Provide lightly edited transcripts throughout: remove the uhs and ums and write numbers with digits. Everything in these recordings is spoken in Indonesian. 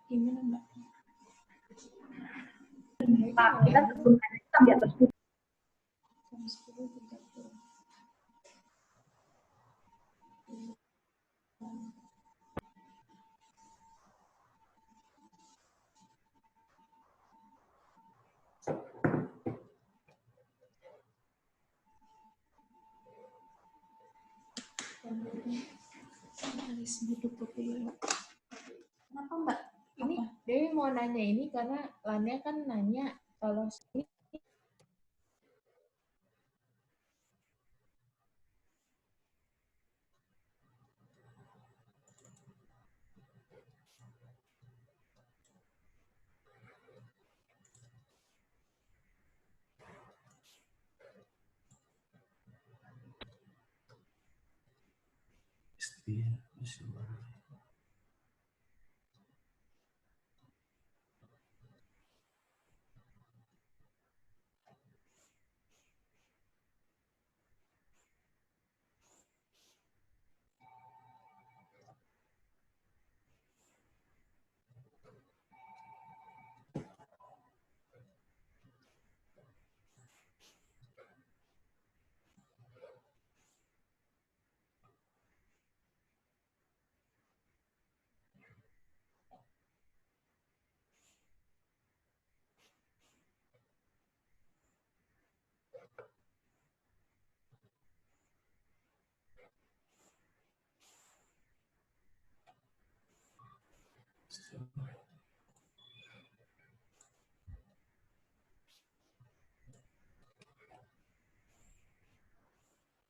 Gimana Mbak? Pak, kita sebelum kita di atas Jam 10.30. Harus ditutup dulu. Kenapa Mbak? Ini Dewi mau nanya ini karena Lania kan nanya kalau ini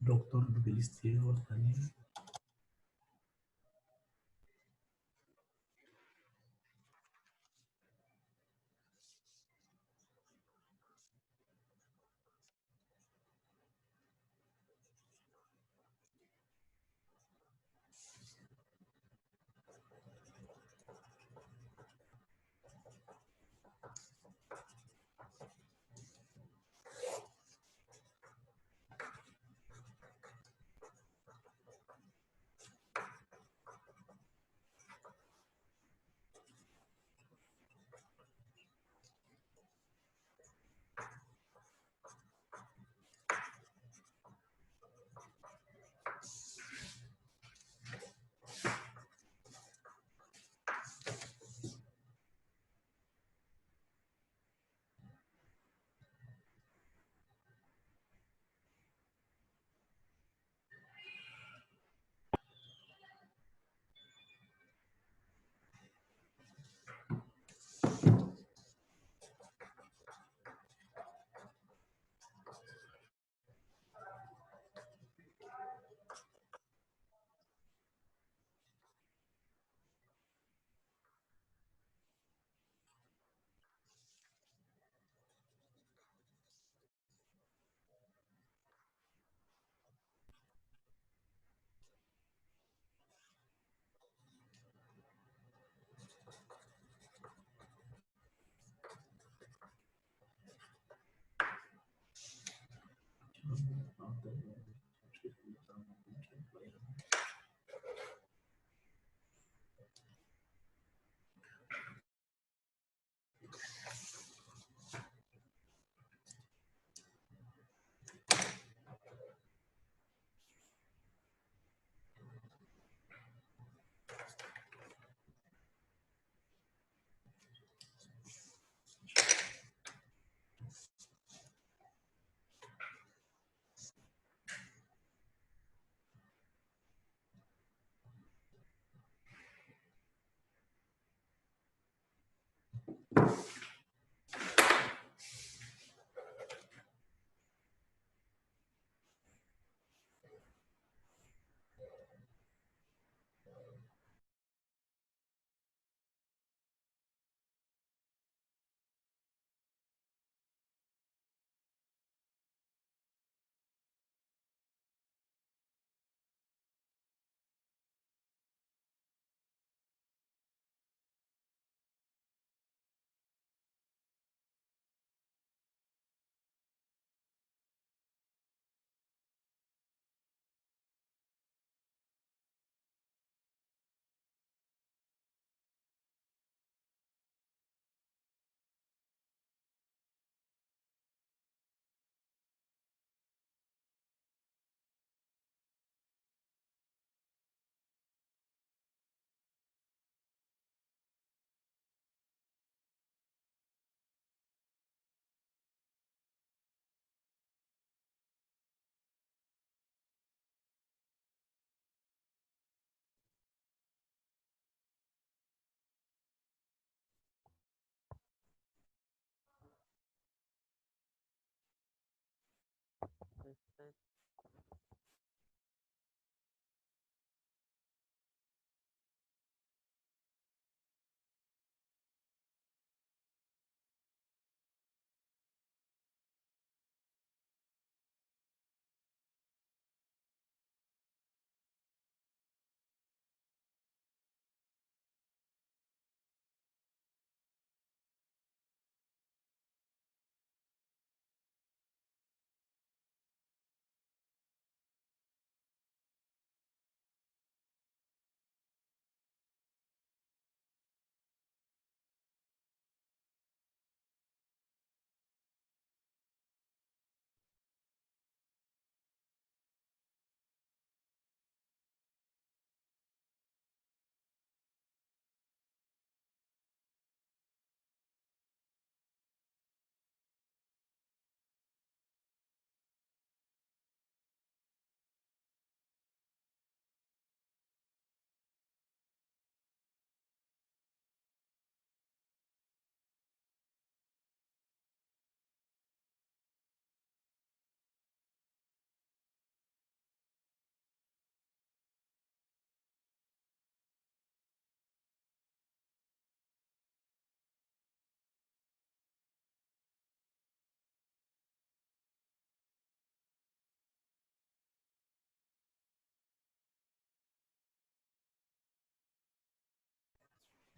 Dokter Bilistiawatani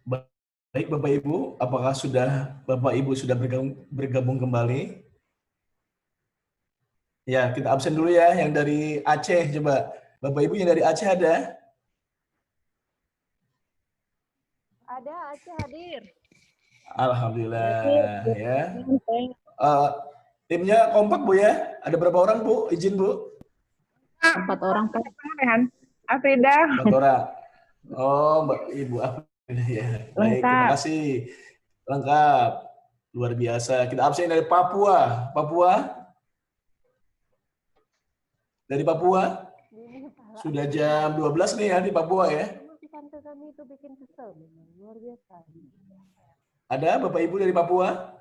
Baik Bapak Ibu, apakah Bapak Ibu sudah bergabung kembali? Ya, kita absen dulu ya yang dari Aceh coba. Bapak Ibu yang dari Aceh ada? Ada, Aceh hadir. Alhamdulillah ya. Timnya kompak Bu ya? Ada berapa orang Bu? Izin Bu? 4 orang, Pak. Afrida. 4 orang. Oh, Mbak Ibu Afrida ya. Baik, terima kasih. Lengkap. Luar biasa. Kita absen dari Papua. Dari Papua. Sudah jam 12 nih ya di Papua ya. Kami itu bikin kesel. Luar biasa. Ada Bapak Ibu dari Papua?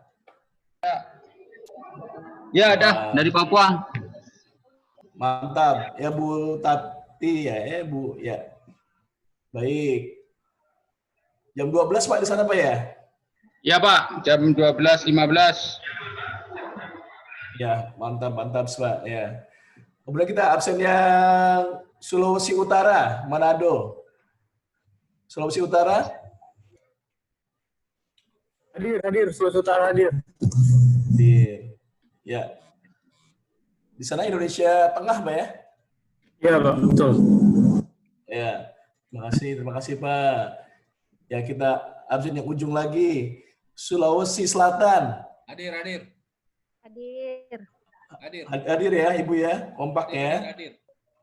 Ya, ada dari Papua. Mantap. Ya Bu Tati ya, Bu ya. Baik. Jam 12 Pak di sana Pak ya? Ya, Pak, jam 12.15. Ya, mantap Pak ya. Kemudian kita absen yang Sulawesi Utara, Manado. Sulawesi Utara? Hadir, Sulawesi Utara hadir. Ya. Di sana Indonesia Tengah, Pak ya? Iya, Pak, betul. Ya. Terima kasih Pak. Ya, kita absen yang ujung lagi. Sulawesi Selatan. Hadir. Hadir ya, Ibu ya? Kompak ya? Hadir.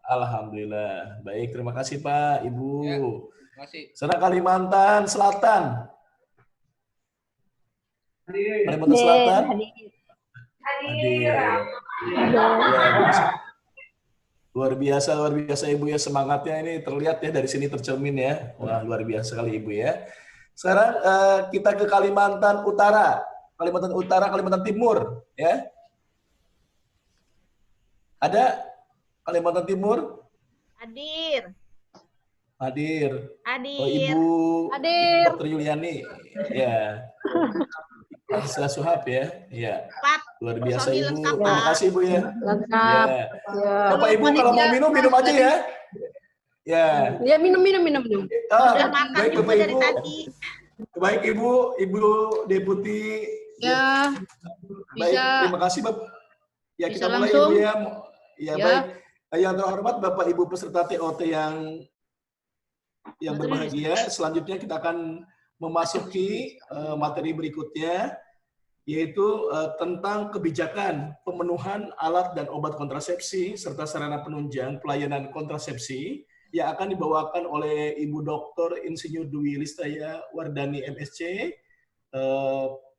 Alhamdulillah. Baik, terima kasih Pak, Ibu. Ya, terima kasih. Sana Kalimantan Selatan. Kalimantan Selatan. Hadir. Ya, luar biasa Ibu ya, semangatnya ini terlihat ya, dari sini tercermin ya. Wah, luar biasa sekali Ibu ya. Sekarang kita ke Kalimantan Utara, Kalimantan Timur ya. Ada Kalimantan Timur? Hadir. Oh, Ibu Hadir. Dr. Yuliani. Ya. Isa Suhab ya. Ya. Luar biasa Ibu. Terima kasih Ibu ya. Lengkap. Ya. Bapak Ibu kalau mau minum aja ya. Ya. Ya, minum. Baik Bapak Ibu. Baik Ibu Deputi. Ya. Baik, Bisa. terima kasih Bapak. Ya, Bisa kita mulai langsung. Ibu ya. Ya, Ya. baik. Yang terhormat Bapak Ibu peserta TOT yang berbahagia, selanjutnya kita akan memasuki materi berikutnya, yaitu tentang kebijakan pemenuhan alat dan obat kontrasepsi serta sarana penunjang pelayanan kontrasepsi yang akan dibawakan oleh Ibu Dr. Insinyur Dwi Listaya Wardani MSc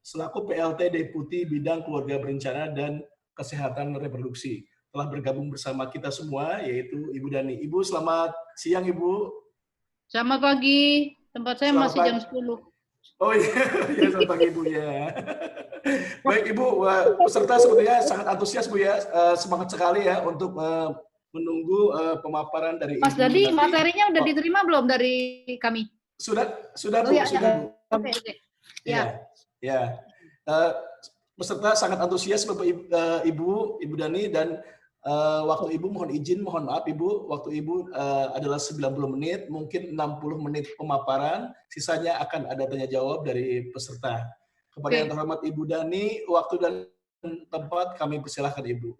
selaku PLT Deputi Bidang Keluarga Berencana dan Kesehatan Reproduksi. Telah bergabung bersama kita semua, yaitu Ibu Dani. Ibu, selamat siang Ibu. Selamat pagi. Tempat saya masih jam 10. Oh iya, ya, selamat pagi Ibu ya. Baik Ibu, peserta sepertinya sangat antusias Bu ya, semangat sekali ya untuk menunggu pemaparan dari Mas Ibu. Dadi, nanti. materinya udah diterima belum dari kami? Sudah Oh, Bu, ya, sudah Bu. Oke. Ya. Peserta sangat antusias Bapak Ibu Dani, dan waktu Ibu mohon maaf Ibu, waktu Ibu adalah 90 menit, mungkin 60 menit pemaparan, sisanya akan ada tanya jawab dari peserta. Kepada yang terhormat Ibu Dani, waktu dan tempat kami persilahkan Ibu.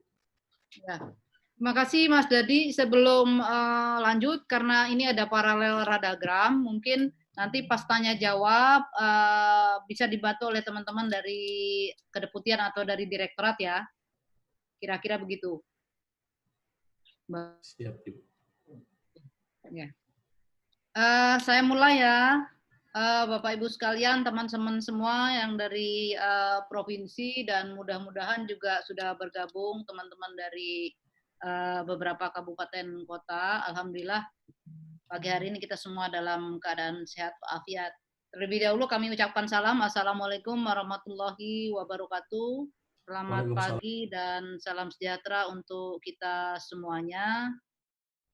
Ya. Terima kasih Mas Dadi. Sebelum lanjut, karena ini ada paralel radagram, mungkin nanti pas tanya jawab bisa dibantu oleh teman-teman dari kedeputian atau dari direktorat ya. Kira-kira begitu. Siap Ibu. Ya. Saya mulai ya. Bapak Ibu sekalian, teman-teman semua yang dari provinsi, dan mudah-mudahan juga sudah bergabung teman-teman dari beberapa kabupaten kota. Alhamdulillah pagi hari ini kita semua dalam keadaan sehat walafiat. Terlebih dahulu kami ucapkan salam. Assalamualaikum warahmatullahi wabarakatuh. Selamat pagi dan salam sejahtera untuk kita semuanya.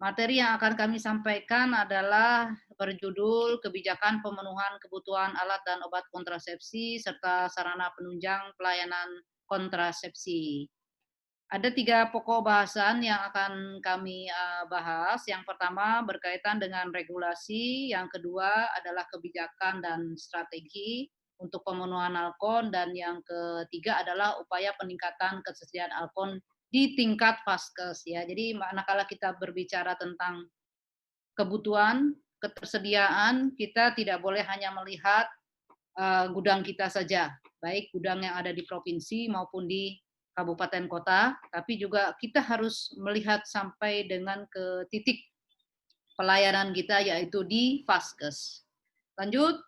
Materi yang akan kami sampaikan adalah berjudul Kebijakan Pemenuhan Kebutuhan Alat dan Obat Kontrasepsi serta Sarana Penunjang Pelayanan Kontrasepsi. Ada 3 pokok bahasan yang akan kami bahas. Yang pertama berkaitan dengan regulasi, yang kedua adalah kebijakan dan strategi untuk pemenuhan Alkon, dan yang ketiga adalah upaya peningkatan ketersediaan Alkon di tingkat Vaskes ya. Jadi manakala kita berbicara tentang kebutuhan, ketersediaan, kita tidak boleh hanya melihat gudang kita saja, baik gudang yang ada di provinsi maupun di kabupaten kota, tapi juga kita harus melihat sampai dengan ke titik pelayanan kita, yaitu di Vaskes. Lanjut.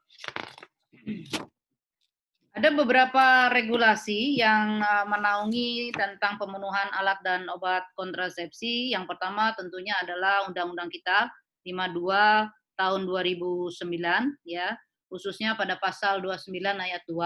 Ada beberapa regulasi yang menaungi tentang pemenuhan alat dan obat kontrasepsi. Yang pertama tentunya adalah undang-undang kita 52 tahun 2009 ya, khususnya pada pasal 29 ayat 2,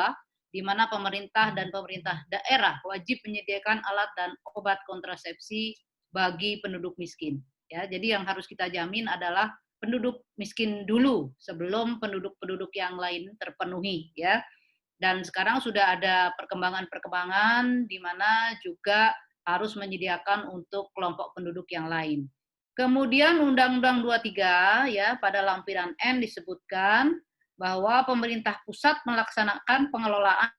di mana pemerintah dan pemerintah daerah wajib menyediakan alat dan obat kontrasepsi bagi penduduk miskin. Ya, jadi yang harus kita jamin adalah penduduk miskin dulu sebelum penduduk-penduduk yang lain terpenuhi ya. Dan sekarang sudah ada perkembangan-perkembangan di mana juga harus menyediakan untuk kelompok penduduk yang lain. Kemudian Undang-Undang 23 ya, pada lampiran N disebutkan bahwa pemerintah pusat melaksanakan pengelolaan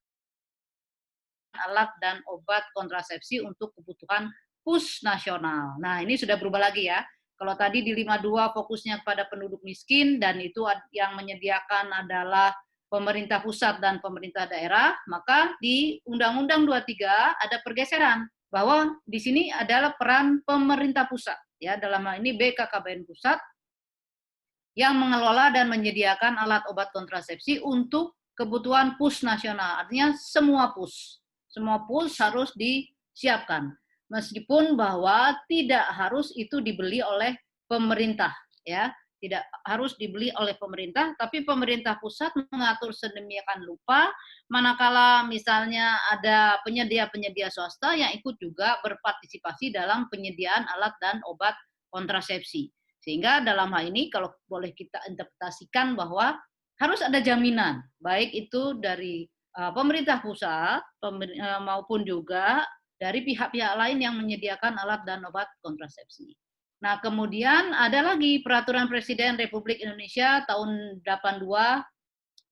alat dan obat kontrasepsi untuk kebutuhan PUS nasional. Nah, ini sudah berubah lagi ya. Kalau tadi di 52 fokusnya kepada penduduk miskin dan itu yang menyediakan adalah pemerintah pusat dan pemerintah daerah, maka di Undang-Undang 23 ada pergeseran bahwa di sini adalah peran pemerintah pusat ya, dalam hal ini BKKBN pusat yang mengelola dan menyediakan alat obat kontrasepsi untuk kebutuhan PUS nasional. Artinya semua PUS harus disiapkan. Meskipun bahwa tidak harus itu dibeli oleh pemerintah ya, tidak harus dibeli oleh pemerintah, tapi pemerintah pusat mengatur sedemikian rupa manakala misalnya ada penyedia-penyedia swasta yang ikut juga berpartisipasi dalam penyediaan alat dan obat kontrasepsi. Sehingga dalam hal ini kalau boleh kita interpretasikan bahwa harus ada jaminan, baik itu dari pemerintah pusat maupun juga dari pihak-pihak lain yang menyediakan alat dan obat kontrasepsi. Nah, kemudian ada lagi Peraturan Presiden Republik Indonesia tahun 82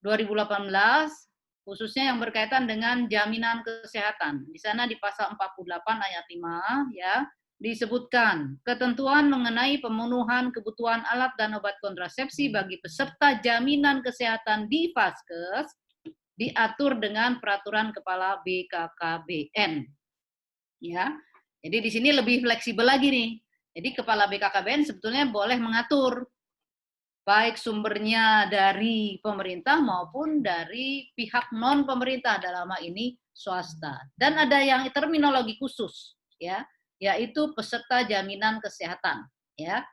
2018 khususnya yang berkaitan dengan jaminan kesehatan. Di sana di pasal 48 ayat 5 ya, disebutkan ketentuan mengenai pemenuhan kebutuhan alat dan obat kontrasepsi bagi peserta jaminan kesehatan di Vaskes diatur dengan peraturan kepala BKKBN. Ya, jadi di sini lebih fleksibel lagi nih. Jadi kepala BKKBN sebetulnya boleh mengatur baik sumbernya dari pemerintah maupun dari pihak non pemerintah, dalam hal ini swasta. Dan ada yang terminologi khusus ya, yaitu peserta jaminan kesehatan ya,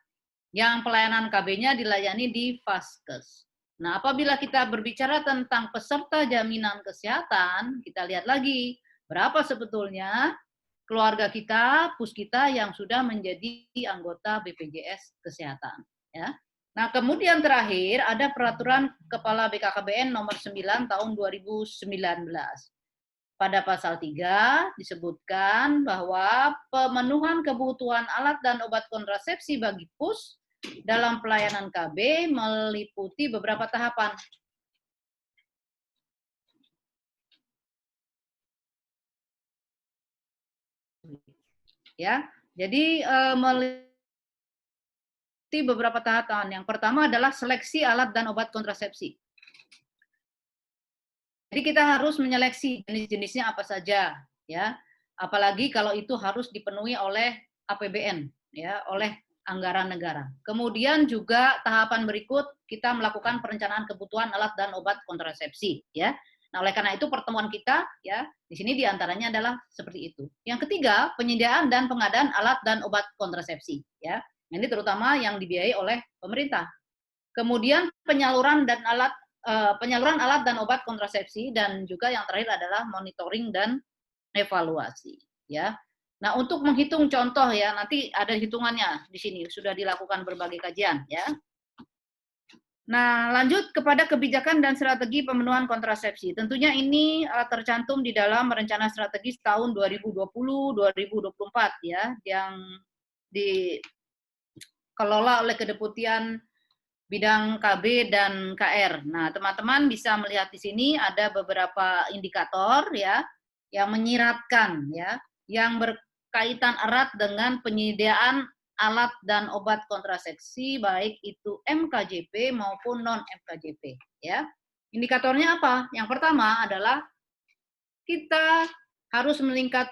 yang pelayanan KB-nya dilayani di Vaskes. Nah, apabila kita berbicara tentang peserta jaminan kesehatan, kita lihat lagi berapa sebetulnya keluarga kita, PUS kita yang sudah menjadi anggota BPJS Kesehatan ya. Nah, kemudian terakhir ada peraturan Kepala BKKBN nomor 9 tahun 2019. Pada pasal 3 disebutkan bahwa pemenuhan kebutuhan alat dan obat kontrasepsi bagi PUS dalam pelayanan KB meliputi beberapa tahapan. Ya, jadi meliputi beberapa tahapan. Yang pertama adalah seleksi alat dan obat kontrasepsi. Jadi kita harus menyeleksi jenis-jenisnya apa saja, ya. Apalagi kalau itu harus dipenuhi oleh APBN, ya, oleh anggaran negara. Kemudian juga tahapan berikut kita melakukan perencanaan kebutuhan alat dan obat kontrasepsi, ya. Nah, oleh karena itu pertemuan kita, ya, di sini diantaranya adalah seperti itu. Yang ketiga, penyediaan dan pengadaan alat dan obat kontrasepsi, ya. Ini terutama yang dibiayai oleh pemerintah. Kemudian penyaluran alat dan obat kontrasepsi, dan juga yang terakhir adalah monitoring dan evaluasi ya. Nah, untuk menghitung contoh ya, nanti ada hitungannya di sini, sudah dilakukan berbagai kajian ya. Nah, lanjut kepada kebijakan dan strategi pemenuhan kontrasepsi. Tentunya ini tercantum di dalam rencana strategis tahun 2020-2024 ya, yang dikelola oleh Kedeputian Bidang KB dan KR. Nah, teman-teman bisa melihat di sini ada beberapa indikator ya yang menyiratkan ya, yang berkaitan erat dengan penyediaan alat dan obat kontrasepsi baik itu MKJP maupun non MKJP ya. Indikatornya apa? Yang pertama adalah kita harus meningkat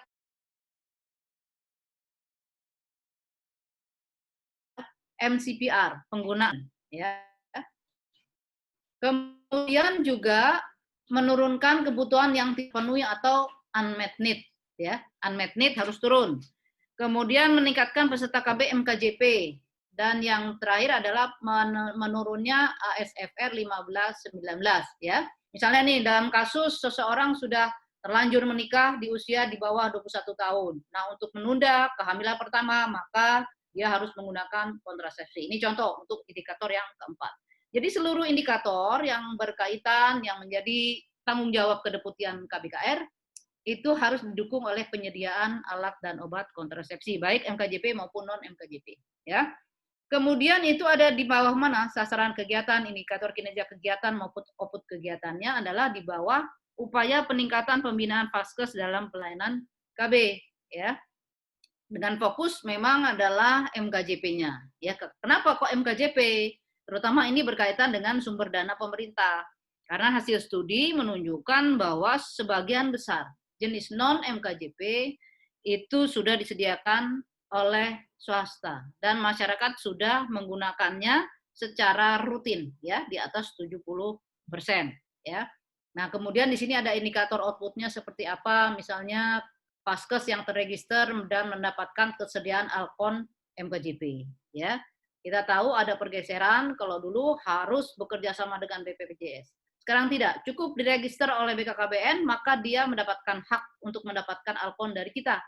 MCPR penggunaan ya. Kemudian juga menurunkan kebutuhan yang dipenuhi atau unmet need ya. Unmet need harus turun. Kemudian meningkatkan peserta KB MKJP, dan yang terakhir adalah menurunnya ASFR 15-19 ya. Misalnya nih dalam kasus seseorang sudah terlanjur menikah di usia di bawah 21 tahun. Nah, untuk menunda kehamilan pertama maka dia harus menggunakan kontrasepsi. Ini contoh untuk indikator yang keempat. Jadi seluruh indikator yang berkaitan yang menjadi tanggung jawab Kedeputian KBKR itu harus didukung oleh penyediaan alat dan obat kontrasepsi, baik MKJP maupun non-MKJP. Ya. Kemudian itu ada di bawah mana sasaran kegiatan, indikator kinerja kegiatan maupun output kegiatannya adalah di bawah upaya peningkatan pembinaan Vaskes dalam pelayanan KB. Ya. Dengan fokus memang adalah MKJP-nya. Ya. Kenapa kok MKJP? Terutama ini berkaitan dengan sumber dana pemerintah. Karena hasil studi menunjukkan bahwa sebagian besar jenis non-MKJP itu sudah disediakan oleh swasta dan masyarakat sudah menggunakannya secara rutin ya di atas 70% ya. Nah, kemudian di sini ada indikator outputnya seperti apa, misalnya Vaskes yang terregister dan mendapatkan kesediaan Alkon MKJP ya. Kita tahu ada pergeseran, kalau dulu harus bekerja sama dengan BPJS. Sekarang tidak, cukup diregister oleh BKKBN, maka dia mendapatkan hak untuk mendapatkan Alkon dari kita,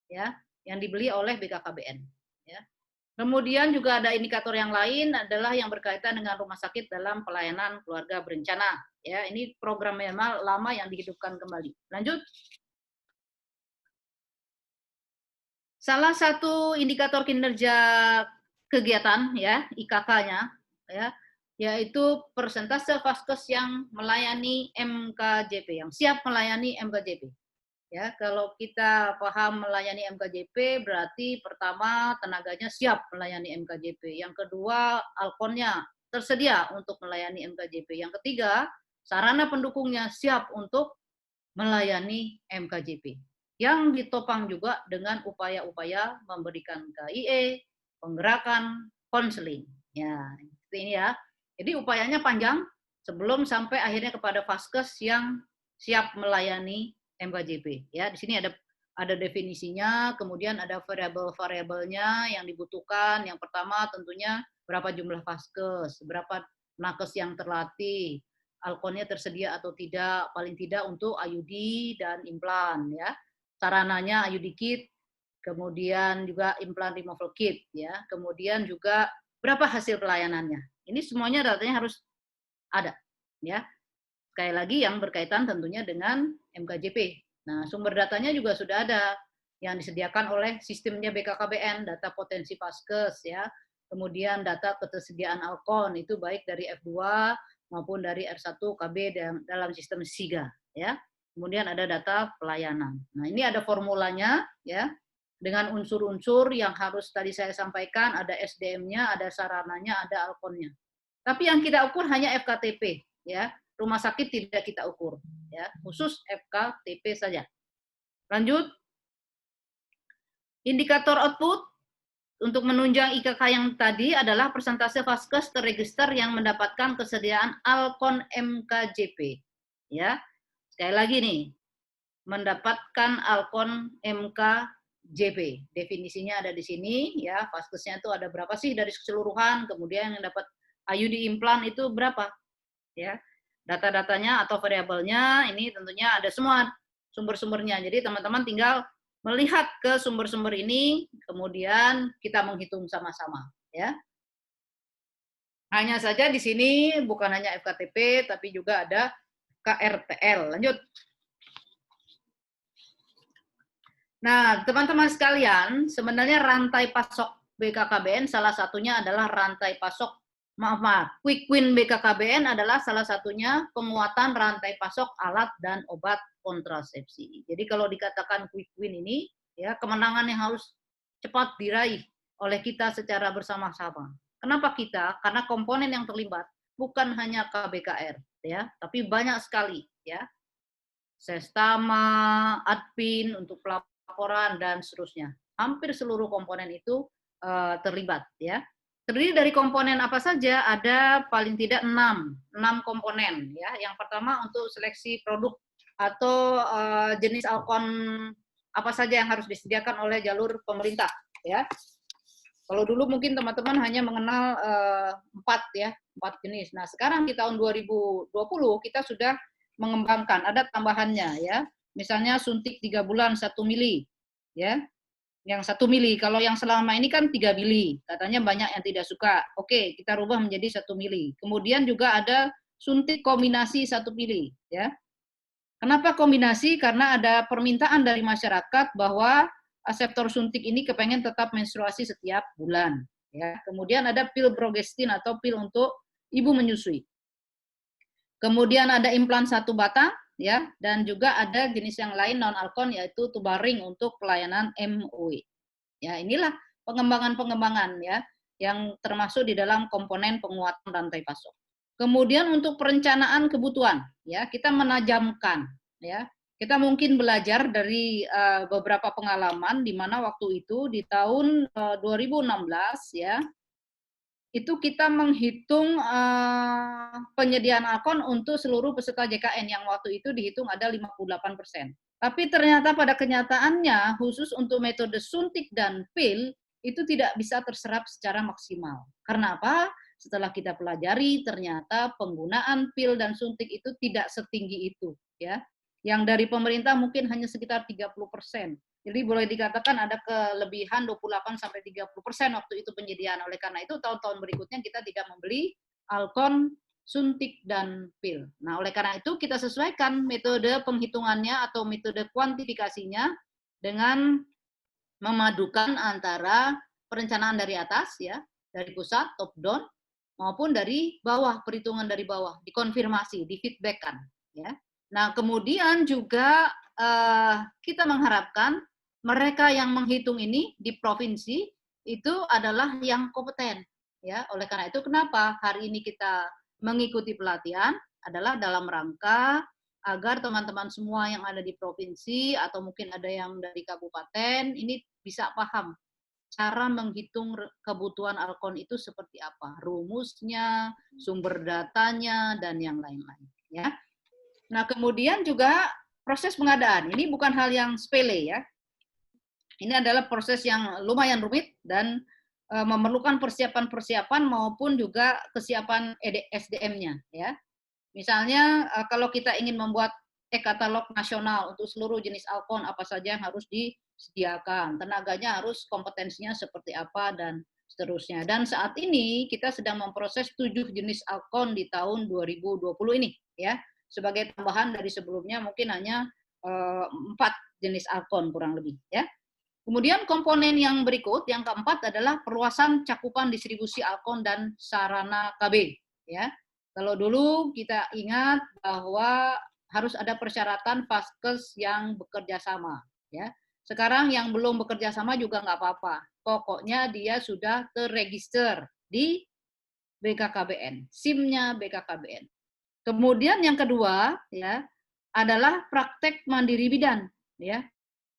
ya, yang dibeli oleh BKKBN. Ya. Kemudian juga ada indikator yang lain adalah yang berkaitan dengan rumah sakit dalam pelayanan keluarga berencana. Ya, ini program memang lama yang dihidupkan kembali. Lanjut. Salah satu indikator kinerja kegiatan, ya, IKK-nya, ya, yaitu persentase Vaskes yang melayani MKJP, yang siap melayani MKJP. Ya, kalau kita paham melayani MKJP, berarti pertama tenaganya siap melayani MKJP. Yang kedua, Alkonnya tersedia untuk melayani MKJP. Yang ketiga, sarana pendukungnya siap untuk melayani MKJP. Yang ditopang juga dengan upaya-upaya memberikan KIE, penggerakan, konseling. Ya, seperti ini ya. Jadi upayanya panjang sebelum sampai akhirnya kepada Vaskes yang siap melayani MKJP. Ya, di sini ada definisinya, kemudian ada variabel-variabelnya yang dibutuhkan. Yang pertama tentunya berapa jumlah Vaskes, berapa nakes yang terlatih, Alkonnya tersedia atau tidak, paling tidak untuk IUD dan implan ya. Sarananya IUD kit, kemudian juga implant removal kit ya. Kemudian juga berapa hasil pelayanannya. Ini semuanya datanya harus ada ya. Sekali lagi yang berkaitan tentunya dengan MKJP. Nah, sumber datanya juga sudah ada yang disediakan oleh sistemnya BKKBN, data potensi Vaskes ya. Kemudian data ketersediaan Alkon itu baik dari F2 maupun dari R1 KB dalam sistem SIGA ya. Kemudian ada data pelayanan. Nah, ini ada formulanya ya. Dengan unsur-unsur yang harus tadi saya sampaikan, ada SDM-nya, ada sarananya, ada Alkonnya. Tapi yang kita ukur hanya FKTP ya. Rumah sakit tidak kita ukur ya, khusus FKTP saja. Lanjut. Indikator output untuk menunjang IKK yang tadi adalah persentase Vaskes terregister yang mendapatkan kesediaan Alkon MKJP. Ya. Sekali lagi nih, mendapatkan Alkon MKJP. Definisinya ada di sini ya, Vaskesnya itu ada berapa sih dari keseluruhan, kemudian yang dapat IUD implan itu berapa? Ya. Data-datanya atau variabelnya ini tentunya ada semua sumber-sumbernya. Jadi teman-teman tinggal melihat ke sumber-sumber ini, kemudian kita menghitung sama-sama. Ya. Hanya saja di sini bukan hanya FKTP, tapi juga ada KRTL. Lanjut. Nah, teman-teman sekalian, sebenarnya rantai pasok BKKBN salah satunya adalah rantai pasok, quick win BKKBN adalah salah satunya penguatan rantai pasok alat dan obat kontrasepsi. Jadi kalau dikatakan quick win ini, ya kemenangan yang harus cepat diraih oleh kita secara bersama-sama. Kenapa kita? Karena komponen yang terlibat bukan hanya KBKR, ya, tapi banyak sekali, ya. Sestama, Adpin untuk laporan dan seterusnya. Hampir seluruh komponen itu terlibat, ya. Terdiri dari komponen apa saja? Ada paling tidak 6 komponen, ya. Yang pertama untuk seleksi produk atau jenis alkon apa saja yang harus disediakan oleh jalur pemerintah, ya. Kalau dulu mungkin teman-teman hanya mengenal 4 jenis. Nah, sekarang di tahun 2020 kita sudah mengembangkan, ada tambahannya, ya. Misalnya suntik 3 bulan 1 mili, ya. Yang 1 mili, kalau yang selama ini kan 3 mili, katanya banyak yang tidak suka. Oke, kita rubah menjadi 1 mili. Kemudian juga ada suntik kombinasi 1 mili, ya. Kenapa kombinasi? Karena ada permintaan dari masyarakat bahwa aseptor suntik ini kepengen tetap menstruasi setiap bulan, ya. Kemudian ada pil progestin atau pil untuk ibu menyusui. Kemudian ada implan 1 batang, ya, dan juga ada jenis yang lain non alkon yaitu tubaring untuk pelayanan MUI. Ya, inilah pengembangan-pengembangan, ya, yang termasuk di dalam komponen penguatan rantai pasok. Kemudian untuk perencanaan kebutuhan, ya, kita menajamkan, ya. Kita mungkin belajar dari beberapa pengalaman di mana waktu itu di tahun 2016, ya, itu kita menghitung penyediaan alkon untuk seluruh peserta JKN yang waktu itu dihitung ada 58%. Tapi ternyata pada kenyataannya khusus untuk metode suntik dan pil itu tidak bisa terserap secara maksimal. Karena apa? Setelah kita pelajari ternyata penggunaan pil dan suntik itu tidak setinggi itu, ya. Yang dari pemerintah mungkin hanya sekitar 30%. Jadi boleh dikatakan ada kelebihan 28-30% waktu itu penyediaan. Oleh karena itu tahun-tahun berikutnya kita tidak membeli alkon, suntik, dan pil. Nah, oleh karena itu kita sesuaikan metode penghitungannya atau metode kuantifikasinya dengan memadukan antara perencanaan dari atas, ya, dari pusat, top down, maupun dari bawah, perhitungan dari bawah, dikonfirmasi, difeedbackkan, ya. Nah, kemudian juga kita mengharapkan mereka yang menghitung ini di provinsi itu adalah yang kompeten, ya. Oleh karena itu kenapa hari ini kita mengikuti pelatihan adalah dalam rangka agar teman-teman semua yang ada di provinsi atau mungkin ada yang dari kabupaten ini bisa paham cara menghitung kebutuhan alkon itu seperti apa, rumusnya, sumber datanya, dan yang lain-lain, ya. Nah, kemudian juga proses pengadaan. Ini bukan hal yang sepele, ya. Ini adalah proses yang lumayan rumit dan memerlukan persiapan-persiapan maupun juga kesiapan SDM-nya, ya. Misalnya kalau kita ingin membuat e-katalog nasional untuk seluruh jenis alkon apa saja yang harus disediakan, tenaganya harus kompetensinya seperti apa dan seterusnya. Dan saat ini kita sedang memproses 7 jenis alkon di tahun 2020 ini, ya. Sebagai tambahan dari sebelumnya mungkin hanya 4 jenis alkon kurang lebih, ya. Kemudian komponen yang berikut, yang keempat adalah perluasan cakupan distribusi alkon dan sarana KB, ya. Kalau dulu kita ingat bahwa harus ada persyaratan vaskes yang bekerja sama, ya. Sekarang yang belum bekerja sama juga nggak apa-apa. Pokoknya dia sudah terregister di BKKBN, SIM-nya BKKBN. Kemudian yang kedua, ya, adalah praktek mandiri bidan, ya.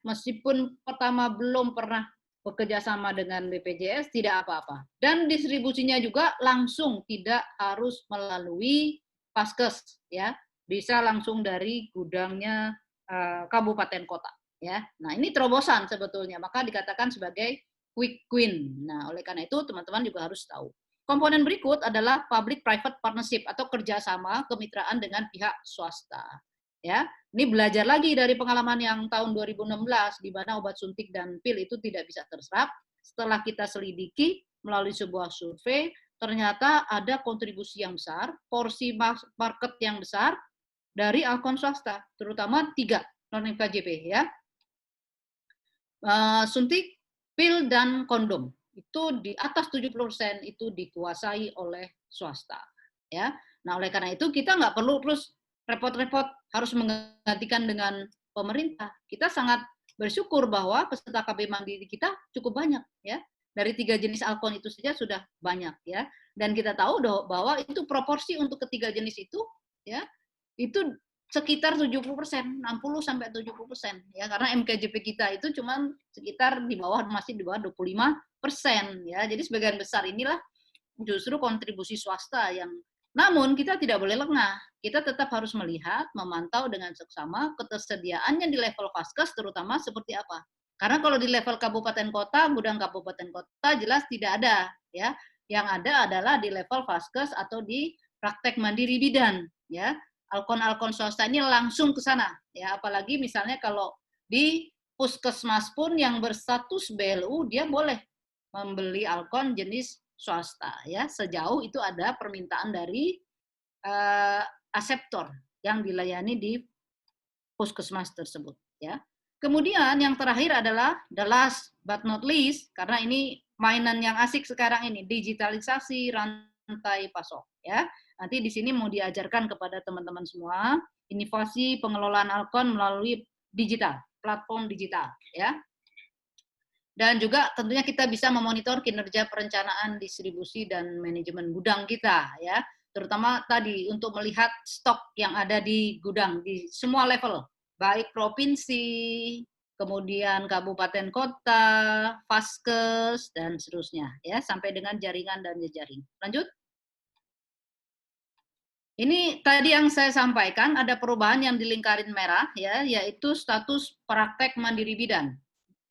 Meskipun pertama belum pernah bekerja sama dengan BPJS tidak apa-apa. Dan distribusinya juga langsung, tidak harus melalui Paskes, ya. Bisa langsung dari gudangnya kabupaten kota, ya. Nah, ini terobosan sebetulnya, maka dikatakan sebagai quick win. Nah, oleh karena itu teman-teman juga harus tahu. Komponen berikut adalah public-private partnership atau kerjasama kemitraan dengan pihak swasta. Ya, ini belajar lagi dari pengalaman yang tahun 2016 di mana obat suntik dan pil itu tidak bisa terserap. Setelah kita selidiki melalui sebuah survei, ternyata ada kontribusi yang besar, porsi market yang besar dari alkon swasta, terutama 3 non-MKJP ya. Suntik, pil, dan kondom. Itu di atas 70% itu dikuasai oleh swasta. Ya. Nah, oleh karena itu kita nggak perlu terus repot-repot harus menggantikan dengan pemerintah. Kita sangat bersyukur bahwa peserta KB Mandiri kita cukup banyak ya. Dari 3 jenis alkon itu saja sudah banyak ya. Dan kita tahu bahwa itu proporsi untuk ketiga jenis itu ya, itu sekitar 70%, 60-70% ya, karena MKJP kita itu cuma sekitar masih di bawah 25% ya. Jadi sebagian besar inilah justru kontribusi swasta yang, namun kita tidak boleh lengah. Kita tetap harus melihat, memantau dengan seksama ketersediaannya di level Vaskes terutama seperti apa. Karena kalau di level kabupaten kota, gudang kabupaten kota jelas tidak ada ya. Yang ada adalah di level Vaskes atau di praktek mandiri bidan ya. Alkon-alkon swasta ini langsung ke sana ya, apalagi misalnya kalau di puskesmas pun yang berstatus BLU dia boleh membeli alkon jenis swasta ya, sejauh itu ada permintaan dari aseptor yang dilayani di puskesmas tersebut ya. Kemudian yang terakhir adalah the last but not least, karena ini mainan yang asik sekarang ini, digitalisasi rantai pasok ya. Nanti di sini mau diajarkan kepada teman-teman semua inovasi pengelolaan alkon melalui digital, platform digital ya. Dan juga tentunya kita bisa memonitor kinerja perencanaan, distribusi dan manajemen gudang kita ya. Terutama tadi untuk melihat stok yang ada di gudang di semua level, baik provinsi, kemudian kabupaten kota, Vaskes dan seterusnya ya, sampai dengan jaringan dan jejaring. Lanjut. Ini tadi yang saya sampaikan, ada perubahan yang di lingkaran merah ya, yaitu status praktek mandiri bidan.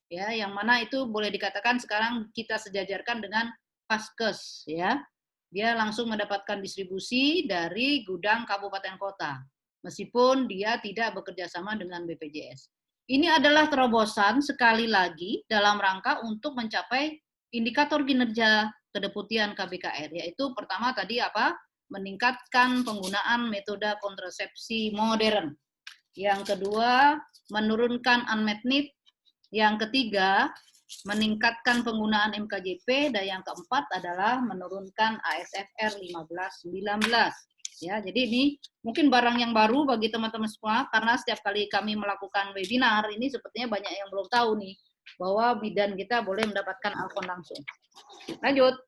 Ya, yang mana itu boleh dikatakan sekarang kita sejajarkan dengan Vaskes ya. Dia langsung mendapatkan distribusi dari gudang kabupaten kota, meskipun dia tidak bekerja sama dengan BPJS. Ini adalah terobosan sekali lagi dalam rangka untuk mencapai indikator kinerja kedeputian KBKR, yaitu pertama tadi apa? Meningkatkan penggunaan metode kontrasepsi modern. Yang kedua, menurunkan unmet need. Yang ketiga, meningkatkan penggunaan MKJP. Dan yang keempat adalah menurunkan ASFR 15-19. Ya, jadi ini mungkin barang yang baru bagi teman-teman semua, karena setiap kali kami melakukan webinar, ini sepertinya banyak yang belum tahu nih, bahwa bidan kita boleh mendapatkan alkon langsung. Lanjut.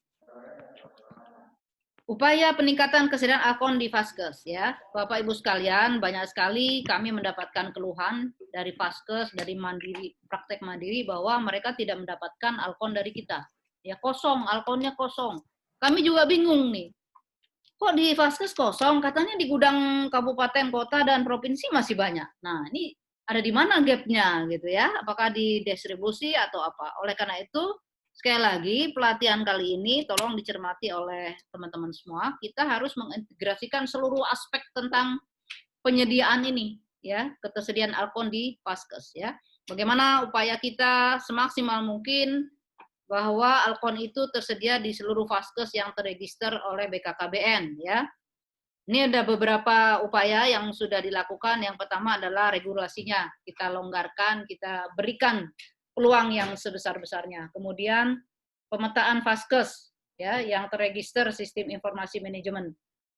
Upaya peningkatan kesediaan alkon di Vaskes ya, Bapak Ibu sekalian, banyak sekali kami mendapatkan keluhan dari Vaskes, dari mandiri, praktek mandiri bahwa mereka tidak mendapatkan alkon dari kita. Ya kosong, alkonnya kosong. Kami juga bingung nih. Kok di Vaskes kosong? Katanya di gudang kabupaten, kota dan provinsi masih banyak. Nah, ini ada di mana gap-nya gitu ya? Apakah di distribusi atau apa? Oleh karena itu, sekali lagi, pelatihan kali ini tolong dicermati oleh teman-teman semua. Kita harus mengintegrasikan seluruh aspek tentang penyediaan ini, ya, ketersediaan alkon di Vaskes, ya. Bagaimana upaya kita semaksimal mungkin bahwa alkon itu tersedia di seluruh Vaskes yang terregister oleh BKKBN, ya. Ini ada beberapa upaya yang sudah dilakukan. Yang pertama adalah regulasinya. Kita longgarkan, kita berikan peluang yang sebesar-besarnya. Kemudian pemetaan Vaskes ya yang terregister sistem informasi manajemen.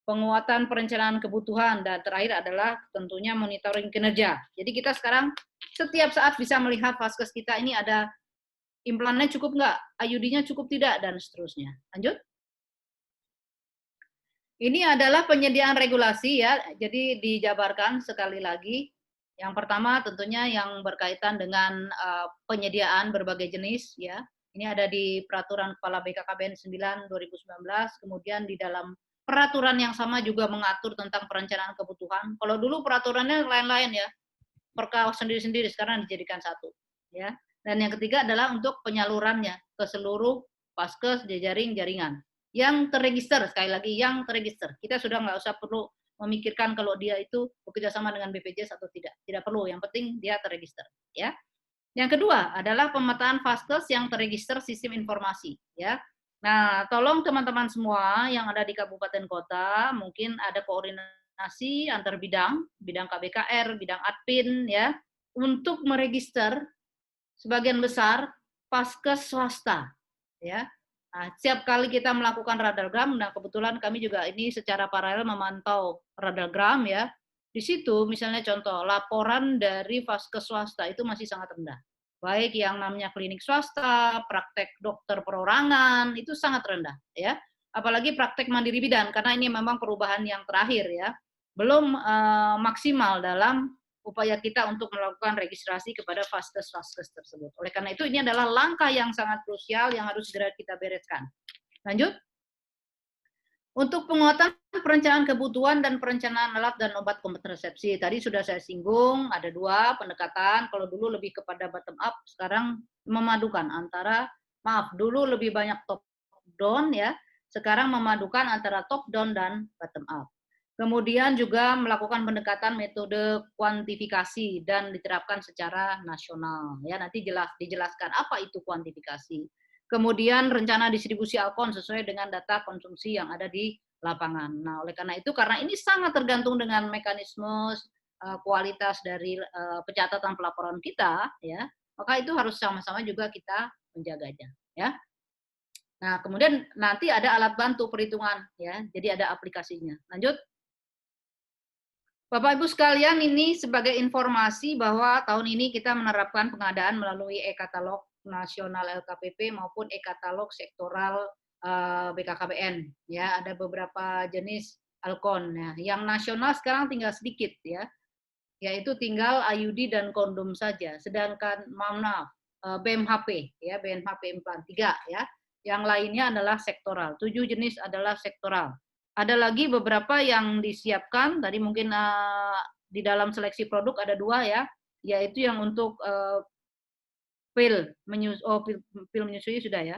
Penguatan perencanaan kebutuhan, dan terakhir adalah tentunya monitoring kinerja. Jadi kita sekarang setiap saat bisa melihat Vaskes kita ini ada implannya cukup nggak, IUD-nya cukup tidak, dan seterusnya. Lanjut. Ini adalah penyediaan regulasi ya, jadi dijabarkan sekali lagi. Yang pertama tentunya yang berkaitan dengan penyediaan berbagai jenis ya. Ini ada di Peraturan Kepala BKKBN 9 2019, kemudian di dalam peraturan yang sama juga mengatur tentang perencanaan kebutuhan. Kalau dulu peraturannya lain-lain ya, perkara sendiri-sendiri, sekarang dijadikan satu ya. Dan yang ketiga adalah untuk penyalurannya ke seluruh Vaskes, jejaring, jaringan yang terregister, sekali lagi yang terregister. Kita sudah nggak usah perlu memikirkan kalau dia itu bekerja sama dengan BPJS atau tidak. Tidak perlu, yang penting dia terregister. Ya. Yang kedua adalah pemetaan Vaskes yang terregister sistem informasi. Ya. Nah, tolong teman-teman semua yang ada di kabupaten kota, mungkin ada koordinasi antar bidang, bidang KBKR, bidang admin, ya, untuk meregister sebagian besar Paskes swasta, ya. Nah, setiap kali kita melakukan radargram, nah kebetulan kami juga ini secara paralel memantau radargram, ya. Di situ misalnya contoh laporan dari Paskes swasta itu masih sangat rendah. Baik yang namanya klinik swasta, praktek dokter perorangan itu sangat rendah, ya. Apalagi praktek mandiri bidan karena ini memang perubahan yang terakhir, ya. Belum maksimal dalam upaya kita untuk melakukan registrasi kepada vaskes-vaskes tersebut. Oleh karena itu ini adalah langkah yang sangat krusial yang harus segera kita bereskan. Lanjut. Untuk penguatan perencanaan kebutuhan dan perencanaan alat dan obat kontrasepsi. Tadi sudah saya singgung, ada dua pendekatan. Kalau dulu lebih kepada bottom up, sekarang memadukan antara, dulu lebih banyak top down, ya. Sekarang memadukan antara top down dan bottom up. Kemudian juga melakukan pendekatan metode kuantifikasi dan diterapkan secara nasional. Ya, nanti dijelaskan apa itu kuantifikasi. Kemudian rencana distribusi alkon sesuai dengan data konsumsi yang ada di lapangan. Nah, oleh karena itu, karena ini sangat tergantung dengan mekanisme kualitas dari pencatatan pelaporan kita, ya, maka itu harus sama-sama juga kita menjaganya. Ya. Nah, kemudian nanti ada alat bantu perhitungan, ya, jadi ada aplikasinya. Lanjut. Bapak Ibu sekalian, ini sebagai informasi bahwa tahun ini kita menerapkan pengadaan melalui e-katalog nasional LKPP maupun e-katalog sektoral BKKBN. Ya, ada beberapa jenis alkon. Ya. Yang nasional sekarang tinggal sedikit, ya, yaitu tinggal IUD dan kondom saja. Sedangkan maaf, BMHP, ya, BMHP implan 3, ya. Yang lainnya adalah sektoral. 7 jenis adalah sektoral. Ada lagi beberapa yang disiapkan, tadi mungkin di dalam seleksi produk ada 2, ya, yaitu yang untuk pil menyusui sudah, ya.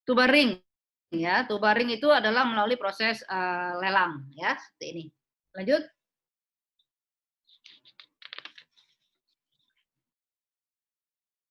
Tubaring, ya, tubaring itu adalah melalui proses lelang, ya, seperti ini. Lanjut.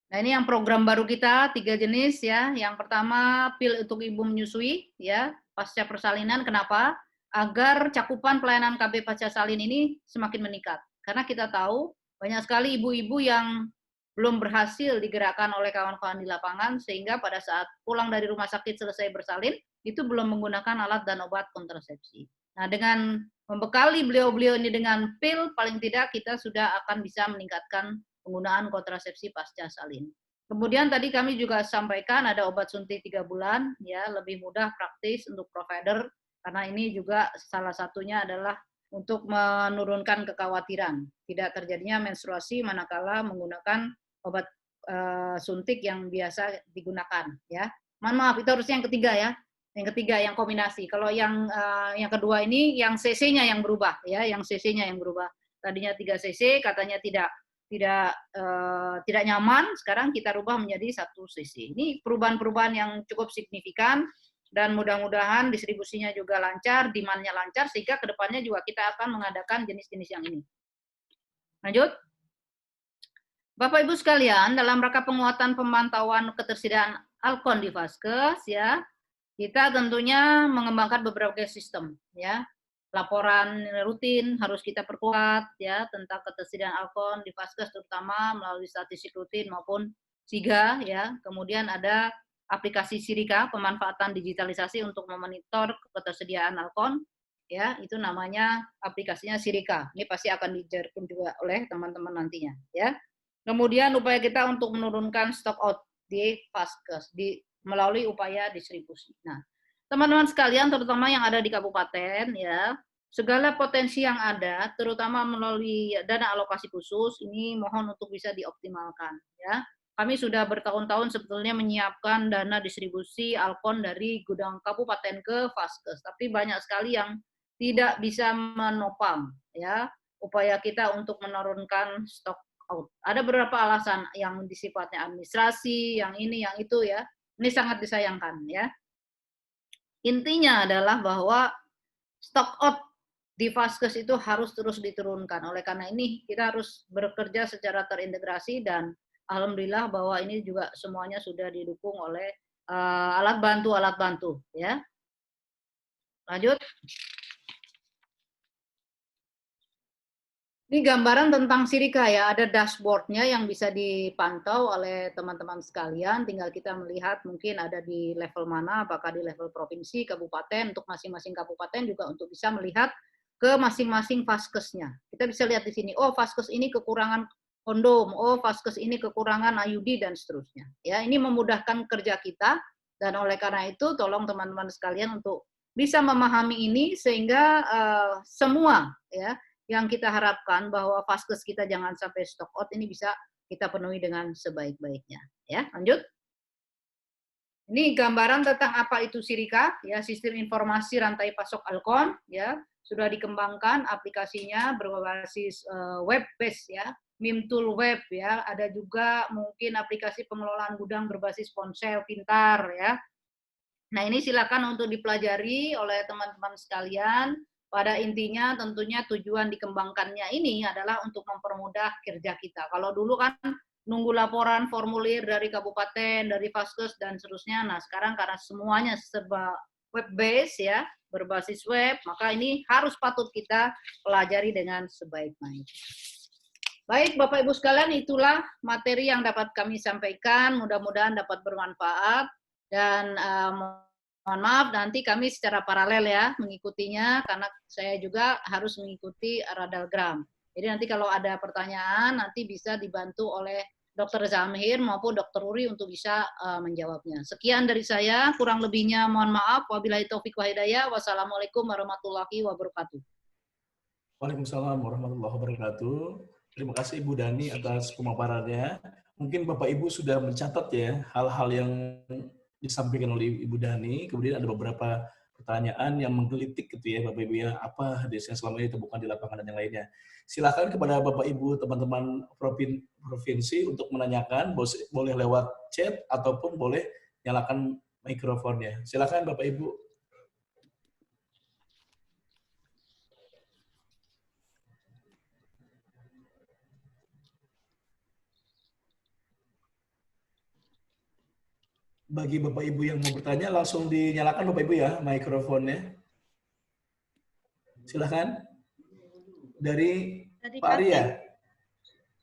Nah, ini yang program baru kita, 3 jenis, ya. Yang pertama pil untuk ibu menyusui, ya, pasca persalinan. Kenapa? Agar cakupan pelayanan KB pasca salin ini semakin meningkat. Karena kita tahu banyak sekali ibu-ibu yang belum berhasil digerakkan oleh kawan-kawan di lapangan, sehingga pada saat pulang dari rumah sakit selesai bersalin, itu belum menggunakan alat dan obat kontrasepsi. Nah, dengan membekali beliau-beliau ini dengan pil, paling tidak kita sudah akan bisa meningkatkan penggunaan kontrasepsi pasca salin. Kemudian tadi kami juga sampaikan ada obat suntik 3 bulan, ya, lebih mudah, praktis untuk provider, karena ini juga salah satunya adalah untuk menurunkan kekhawatiran tidak terjadinya menstruasi manakala menggunakan obat suntik yang biasa digunakan, ya. Mohon maaf, itu harusnya yang ketiga, ya. Yang ketiga yang kombinasi. Kalau yang kedua ini yang cc-nya yang berubah, ya, yang cc-nya yang berubah. Tadinya 3 cc katanya tidak nyaman, sekarang kita rubah menjadi 1 cc. Ini perubahan-perubahan yang cukup signifikan dan mudah-mudahan distribusinya juga lancar, demand-nya lancar, sehingga kedepannya juga kita akan mengadakan jenis-jenis yang ini. Lanjut. Bapak Ibu sekalian, dalam rangka penguatan pemantauan ketersediaan alkon di Vaskes, ya, kita tentunya mengembangkan beberapa sistem, ya. Laporan rutin harus kita perkuat, ya, tentang ketersediaan alkon di Vaskes, terutama melalui statistik rutin maupun SIGA, ya. Kemudian ada aplikasi Sirika, pemanfaatan digitalisasi untuk memonitor ketersediaan alkon, ya, itu namanya aplikasinya Sirika. Ini pasti akan dijarkan juga oleh teman-teman nantinya, ya. Kemudian upaya kita untuk menurunkan stock out di Vaskes melalui upaya distribusi. Nah, teman-teman sekalian, terutama yang ada di kabupaten, ya, segala potensi yang ada, terutama melalui dana alokasi khusus, ini mohon untuk bisa dioptimalkan, ya. Kami sudah bertahun-tahun sebetulnya menyiapkan dana distribusi alkon dari gudang kabupaten ke Vaskes, tapi banyak sekali yang tidak bisa menopang, ya, upaya kita untuk menurunkan stok out. Ada beberapa alasan yang sifatnya administrasi, yang ini, yang itu, ya. Ini sangat disayangkan, ya. Intinya adalah bahwa stock out di Vaskes itu harus terus diturunkan. Oleh karena ini kita harus bekerja secara terintegrasi dan alhamdulillah bahwa ini juga semuanya sudah didukung oleh alat bantu ya. Lanjut. Ini gambaran tentang Sirika ya, ada dashboardnya yang bisa dipantau oleh teman-teman sekalian, tinggal kita melihat mungkin ada di level mana, apakah di level provinsi, kabupaten, untuk masing-masing kabupaten juga untuk bisa melihat ke masing-masing vaskesnya. Kita bisa lihat di sini, oh vaskes ini kekurangan kondom, oh vaskes ini kekurangan IUD, dan seterusnya. Ya, ini memudahkan kerja kita, dan oleh karena itu tolong teman-teman sekalian untuk bisa memahami ini sehingga semua ya yang kita harapkan bahwa vaskes kita jangan sampai stock out ini bisa kita penuhi dengan sebaik-baiknya. Ya, lanjut. Ini gambaran tentang apa itu Sirika, ya, sistem informasi rantai pasok Alkon, ya, sudah dikembangkan aplikasinya berbasis web based ya, MIM tool web ya, ada juga mungkin aplikasi pengelolaan gudang berbasis ponsel pintar ya. Nah, ini silakan untuk dipelajari oleh teman-teman sekalian. Pada intinya tentunya tujuan dikembangkannya ini adalah untuk mempermudah kerja kita. Kalau dulu kan nunggu laporan formulir dari kabupaten, dari vaskes dan seterusnya. Nah, sekarang karena semuanya serba web base ya, berbasis web, maka ini harus patut kita pelajari dengan sebaik-baik. Baik, Bapak Ibu sekalian, itulah materi yang dapat kami sampaikan. Mudah-mudahan dapat bermanfaat dan mohon maaf nanti kami secara paralel ya mengikutinya karena saya juga harus mengikuti Radalgram. Jadi nanti kalau ada pertanyaan nanti bisa dibantu oleh Dr. Zamhir maupun Dr. Uri untuk bisa menjawabnya. Sekian dari saya, kurang lebihnya mohon maaf. Wabillahi taufik wa hidayah. Wassalamualaikum warahmatullahi wabarakatuh. Waalaikumsalam warahmatullahi wabarakatuh. Terima kasih Ibu Dani atas pemaparannya. Mungkin Bapak Ibu sudah mencatat ya hal-hal yang disampaikan oleh Ibu Dani, kemudian ada beberapa pertanyaan yang menggelitik gitu ya Bapak Ibu ya, apa desa selama ini temukan di lapangan dan yang lainnya. Silakan kepada Bapak Ibu teman-teman provinsi untuk menanyakan, boleh lewat chat ataupun boleh nyalakan mikrofonnya. Silakan Bapak Ibu. Bagi Bapak Ibu yang mau bertanya, langsung dinyalakan Bapak Ibu ya, mikrofonnya. Silakan. Dari Pak Arya.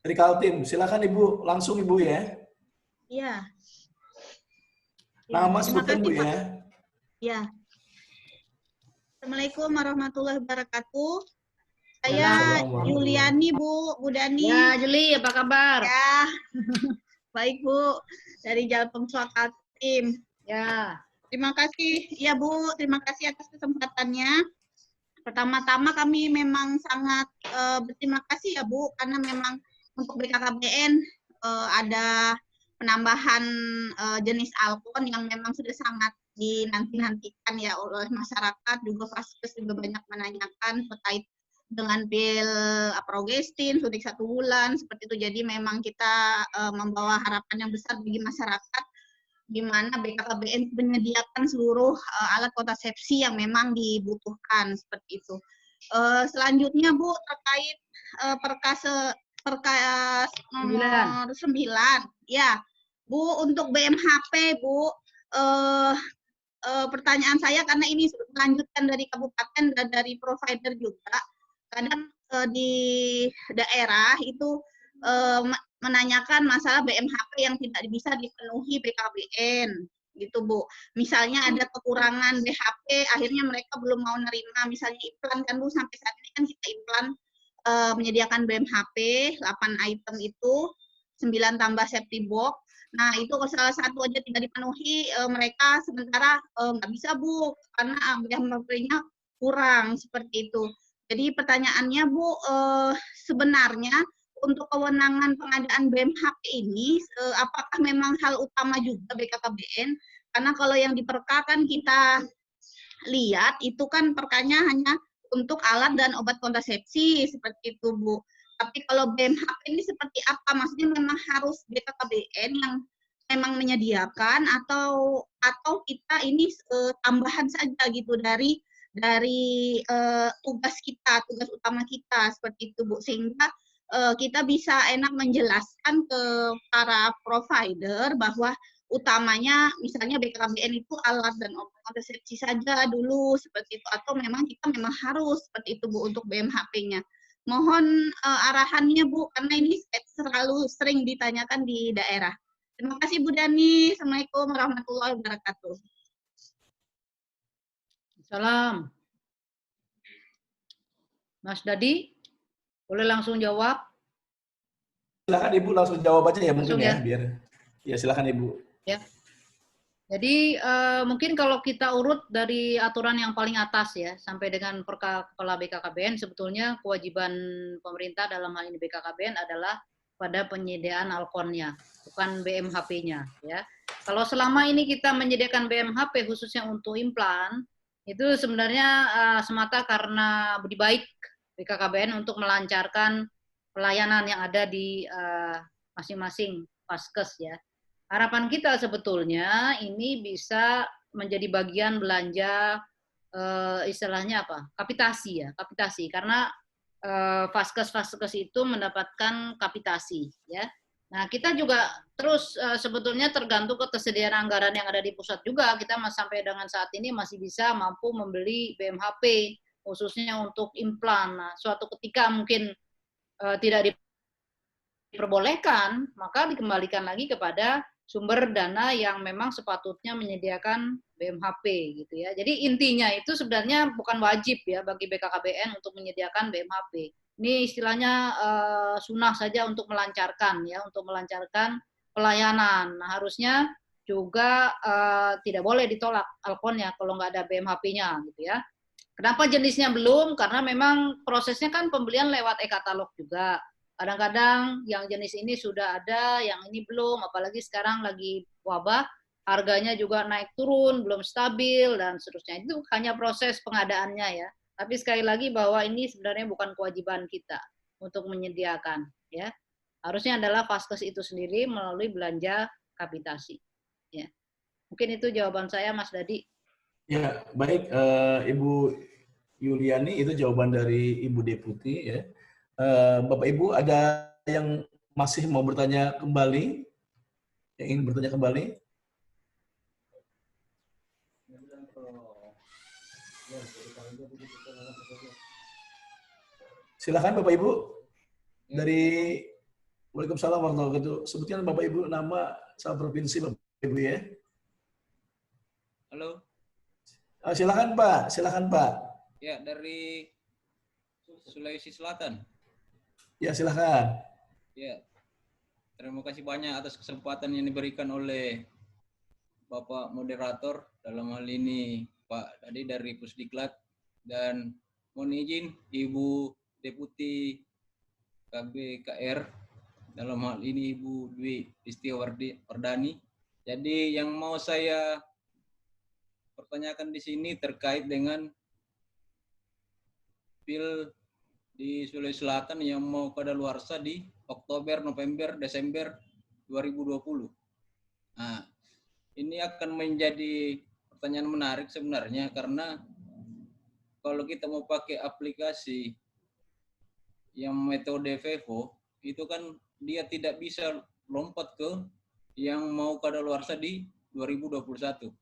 Dari Kaltim. Silakan Ibu, langsung Ibu ya. Iya. Nama sebutkan Bu ya. Ya. Assalamualaikum warahmatullahi wabarakatuh. Saya Yuliani, Bu Dani. Ya, Juli, apa kabar? Ya. Baik, Bu. Dari Jalpem Kaltim. Ya. Terima kasih, ya Bu. Terima kasih atas kesempatannya. Pertama-tama kami memang sangat berterima kasih ya Bu, karena memang untuk BKKBN ada penambahan jenis alkon yang memang sudah sangat dinanti-nantikan ya oleh masyarakat, juga vaskes juga banyak menanyakan terkait dengan pil aprogestin, suntik 1 bulan, seperti itu. Jadi memang kita membawa harapan yang besar bagi masyarakat, di mana BKKBN menyediakan seluruh alat kontrasepsi yang memang dibutuhkan, seperti itu. Selanjutnya Bu, terkait perkas nomor 9. Ya, Bu, untuk BMHP, Bu, pertanyaan saya karena ini melanjutkan dari kabupaten dan dari provider juga. Kadang di daerah itu menanyakan masalah BMHP yang tidak bisa dipenuhi BKBN, gitu Bu. Misalnya ada kekurangan BHP, akhirnya mereka belum mau nerima, misalnya implan kan Bu, sampai saat ini kan kita implan menyediakan BMHP, 8 item itu, 9 tambah safety box. Nah, itu kalau salah satu aja tidak dipenuhi, mereka sementara nggak bisa Bu, karena BMHP-nya kurang, seperti itu. Jadi pertanyaannya Bu, sebenarnya untuk kewenangan pengadaan BMHP ini, apakah memang hal utama juga BKKBN? Karena kalau yang di Perka kan kita lihat, itu kan perkanya hanya untuk alat dan obat kontrasepsi, seperti itu Bu. Tapi kalau BMHP ini seperti apa? Maksudnya memang harus BKKBN yang memang menyediakan, atau kita ini tambahan saja gitu dari tugas kita, tugas utama kita, seperti itu Bu. Sehingga kita bisa enak menjelaskan ke para provider bahwa utamanya misalnya BKKBN itu alat dan obat kontrasepsi saja dulu seperti itu, atau memang kita harus seperti itu Bu untuk BMHP-nya. Mohon arahannya Bu, karena ini selalu sering ditanyakan di daerah. Terima kasih Bu Dani. Assalamualaikum warahmatullahi wabarakatuh. Salam. Mas Dadi, boleh langsung jawab? Silakan Ibu langsung jawab aja ya mungkin Langsung ya, ya. biar ya silakan Ibu. Ya. Jadi mungkin kalau kita urut dari aturan yang paling atas ya sampai dengan Kepala BKKBN, sebetulnya kewajiban pemerintah dalam hal ini BKKBN adalah pada penyediaan alkonnya, bukan BMHP-nya ya. Kalau selama ini kita menyediakan BMHP khususnya untuk implan, itu sebenarnya semata karena budi baik BKKBN untuk melancarkan pelayanan yang ada di masing-masing Vaskes ya. Harapan kita sebetulnya ini bisa menjadi bagian belanja istilahnya apa? Kapitasi ya, kapitasi karena Vaskes-Vaskes itu mendapatkan kapitasi ya. Nah, kita juga terus sebetulnya tergantung ketersediaan anggaran yang ada di pusat juga. Kita sampai dengan saat ini masih bisa mampu membeli BMHP khususnya untuk implan. Nah, suatu ketika mungkin tidak diperbolehkan, maka dikembalikan lagi kepada sumber dana yang memang sepatutnya menyediakan BMHP gitu ya. Jadi intinya itu sebenarnya bukan wajib ya bagi BKKBN untuk menyediakan BMHP. Ini istilahnya sunnah saja untuk melancarkan ya, untuk melancarkan pelayanan. Nah, harusnya juga tidak boleh ditolak alkonnya kalau nggak ada BMHP-nya gitu ya. Kenapa jenisnya belum? Karena memang prosesnya kan pembelian lewat e-katalog juga. Kadang-kadang yang jenis ini sudah ada, yang ini belum, apalagi sekarang lagi wabah, harganya juga naik turun, belum stabil, dan seterusnya. Itu hanya proses pengadaannya ya. Tapi sekali lagi bahwa ini sebenarnya bukan kewajiban kita untuk menyediakan. Ya, harusnya adalah Vaskes itu sendiri melalui belanja kapitasi. Ya, mungkin itu jawaban saya, Mas Dadi. Ya, baik Ibu Yuliani, itu jawaban dari Ibu Deputi ya. Bapak Ibu ada yang masih mau bertanya kembali? Yang ingin bertanya kembali? Silakan Bapak Ibu. Dari Waalaikumsalam warahmatullahi wabarakatuh. Sebutkan Bapak Ibu nama sama provinsi Bapak Ibu ya. Halo. Silakan Pak, silakan Pak. Ya, dari Sulawesi Selatan. Ya, silakan. Ya, terima kasih banyak atas kesempatan yang diberikan oleh Bapak Moderator, dalam hal ini Pak Dadi dari Pusdiklat, dan mohon izin Ibu Deputi KBKR, dalam hal ini Ibu Dwi Listiawardani. Jadi yang mau saya pertanyakan di sini terkait dengan pil di Sulawesi Selatan yang mau kadaluarsa di Oktober, November, Desember 2020. Nah, ini akan menjadi pertanyaan menarik sebenarnya, karena kalau kita mau pakai aplikasi yang metode VEVO, itu kan dia tidak bisa lompat ke yang mau kadaluarsa di 2021.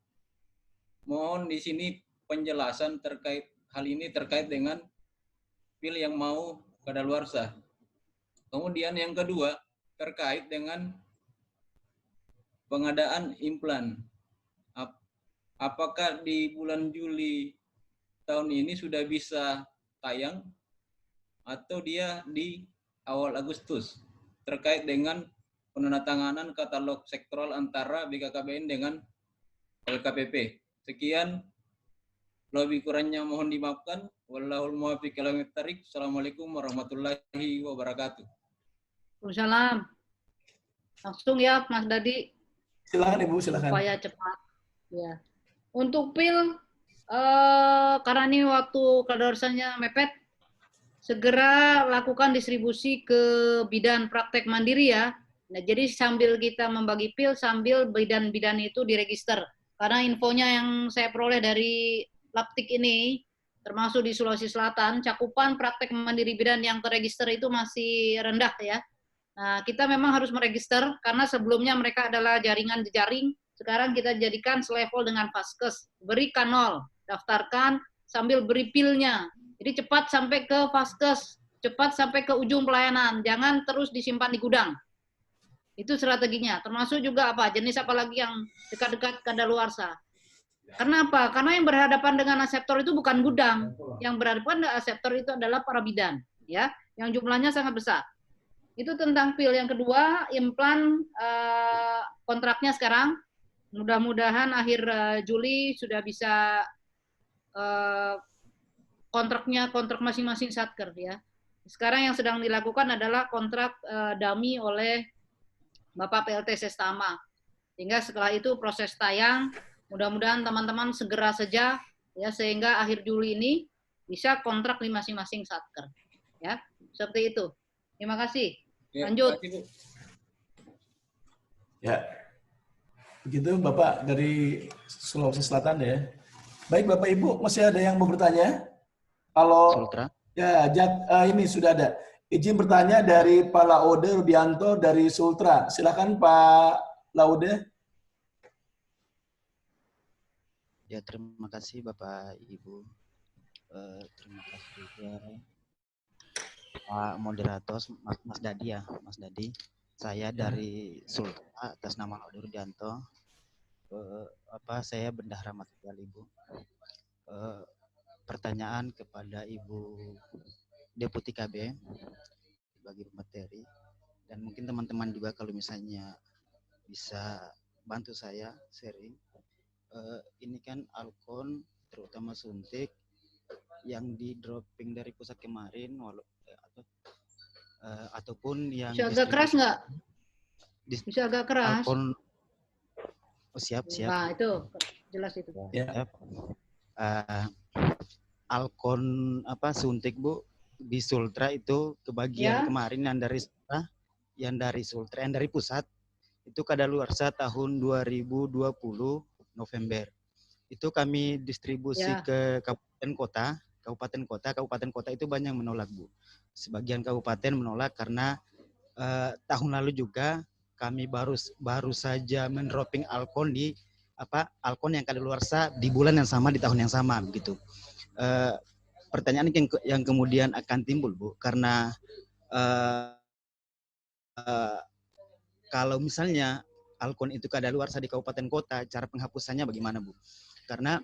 Mohon di sini penjelasan terkait hal ini, terkait dengan pil yang mau kadaluarsa. Kemudian yang kedua terkait dengan pengadaan implan. Apakah di bulan Juli tahun ini sudah bisa tayang atau dia di awal Agustus, terkait dengan penandatanganan katalog sektoral antara BKKBN dengan LKPP. Sekian, lebih kurangnya mohon dimaafkan. Wallahul muwaffiq ila aqwamit thoriq. Assalamualaikum warahmatullahi wabarakatuh. Waalaikumsalam. Langsung ya, Mas Dadi. Silakan Ibu, silakan. Supaya cepat. Ya. Untuk pil, karena ini waktu kadaluarsanya mepet, segera lakukan distribusi ke bidan praktek mandiri ya. Nah, jadi sambil kita membagi pil, sambil bidan-bidan itu diregister. Karena infonya yang saya peroleh dari Laptik ini, termasuk di Sulawesi Selatan, cakupan praktek mandiri bidan yang terregister itu masih rendah ya. Nah, kita memang harus meregister karena sebelumnya mereka adalah jaringan jejaring, sekarang kita jadikan selevel dengan Vaskes. Beri kanal, daftarkan sambil beri pilnya. Jadi cepat sampai ke Vaskes, cepat sampai ke ujung pelayanan, jangan terus disimpan di gudang. Itu strateginya, termasuk juga apa, jenis apa lagi yang dekat-dekat kadaluarsa. Karena apa? Karena yang berhadapan dengan aseptor itu bukan gudang. Yang berhadapan dengan aseptor itu adalah para bidan, ya, yang jumlahnya sangat besar. Itu tentang pil. Yang kedua, implan kontraknya sekarang. Mudah-mudahan akhir Juli sudah bisa kontrak masing-masing satker, ya. Sekarang yang sedang dilakukan adalah kontrak dummy oleh Bapak PLT Sestama. Sehingga setelah itu proses tayang. Mudah-mudahan teman-teman segera saja ya sehingga akhir Juli ini bisa kontrak di masing-masing satker. Ya, seperti itu. Terima kasih. Lanjut. Terima kasih, Bu. Ya, begitu Bapak dari Sulawesi Selatan ya. Baik Bapak Ibu, masih ada yang mau bertanya? Kalau Sultra. ya, ini sudah ada. Izin bertanya dari Pak Laude Rudianto dari Sultra. Silakan Pak Laude. Ya, terima kasih Bapak Ibu. Terima kasih juga Pak Moderator, Mas Dadi ya, Mas Dadi. Saya dari Sultra atas nama Laude Rudianto. Saya Bendahara Material Ibu. Pertanyaan kepada Ibu Deputi KB bagi materi dan mungkin teman-teman juga kalau misalnya bisa bantu saya sharing. Ini kan Alkon terutama suntik yang di dropping dari pusat kemarin ataupun yang bisa agak keras nggak? Bisa agak keras. Alkon, siap. Nah itu jelas itu. Ya. Alkon suntik Bu di Sultra itu kebagian Ya. kemarin yang dari Sultra yang dari pusat itu kadaluarsa tahun 2020 November. Itu kami distribusi Ya. ke kabupaten kota itu banyak menolak Bu. Sebagian kabupaten menolak karena tahun lalu juga kami baru saja mendropping Alkon di Alkon yang kadaluarsa di bulan yang sama di tahun yang sama begitu. Pertanyaan yang kemudian akan timbul Bu, karena kalau misalnya Alkon itu kadaluarsa di kabupaten kota, cara penghapusannya bagaimana Bu? Karena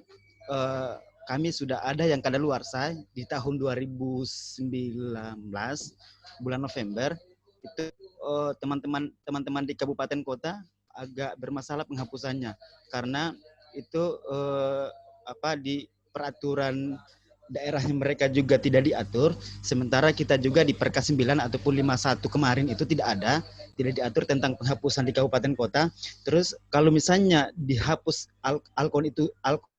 kami sudah ada yang kadaluarsa di tahun 2019 bulan November itu teman-teman di kabupaten kota agak bermasalah penghapusannya karena itu di peraturan daerahnya mereka juga tidak diatur, sementara kita juga di Perka 9 ataupun 51 kemarin itu tidak diatur tentang penghapusan di kabupaten kota. Terus kalau misalnya dihapus Alkon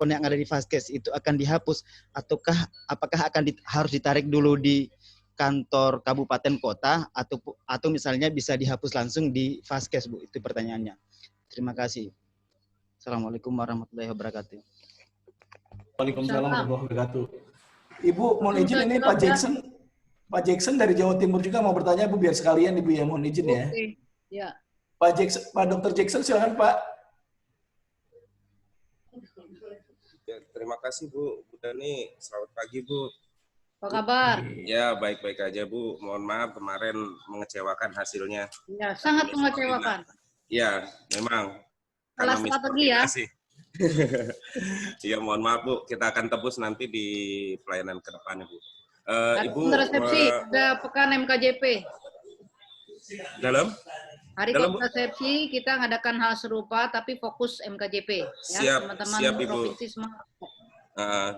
yang ada di Vaskes itu akan dihapus apakah harus ditarik dulu di kantor kabupaten kota atau misalnya bisa dihapus langsung di Vaskes Bu? Itu pertanyaannya. Terima kasih. Assalamualaikum warahmatullahi wabarakatuh. Waalaikumsalam warahmatullahi wabarakatuh. Ibu, mohon izin ini Pak Jackson dari Jawa Timur juga mau bertanya, Bu, biar sekalian Ibu ya, mohon izin ya. Oke. Ya. Pak Dr. Jackson, silakan Pak. Ya, terima kasih Bu Dani. Selamat pagi Bu. Apa kabar? Ya, baik-baik aja Bu. Mohon maaf kemarin mengecewakan hasilnya. Ya, sangat mengecewakan. Ya, memang. Salah strategi ya. Iya, mohon maaf Bu, kita akan tebus nanti di pelayanan ke depan Bu. Ibu kontrasepsi, ada pekan MKJP. Dalam? Hari kontrasepsi kita ngadakan hal serupa tapi fokus MKJP. Siap, teman-teman siap Ibu. provinsi semua.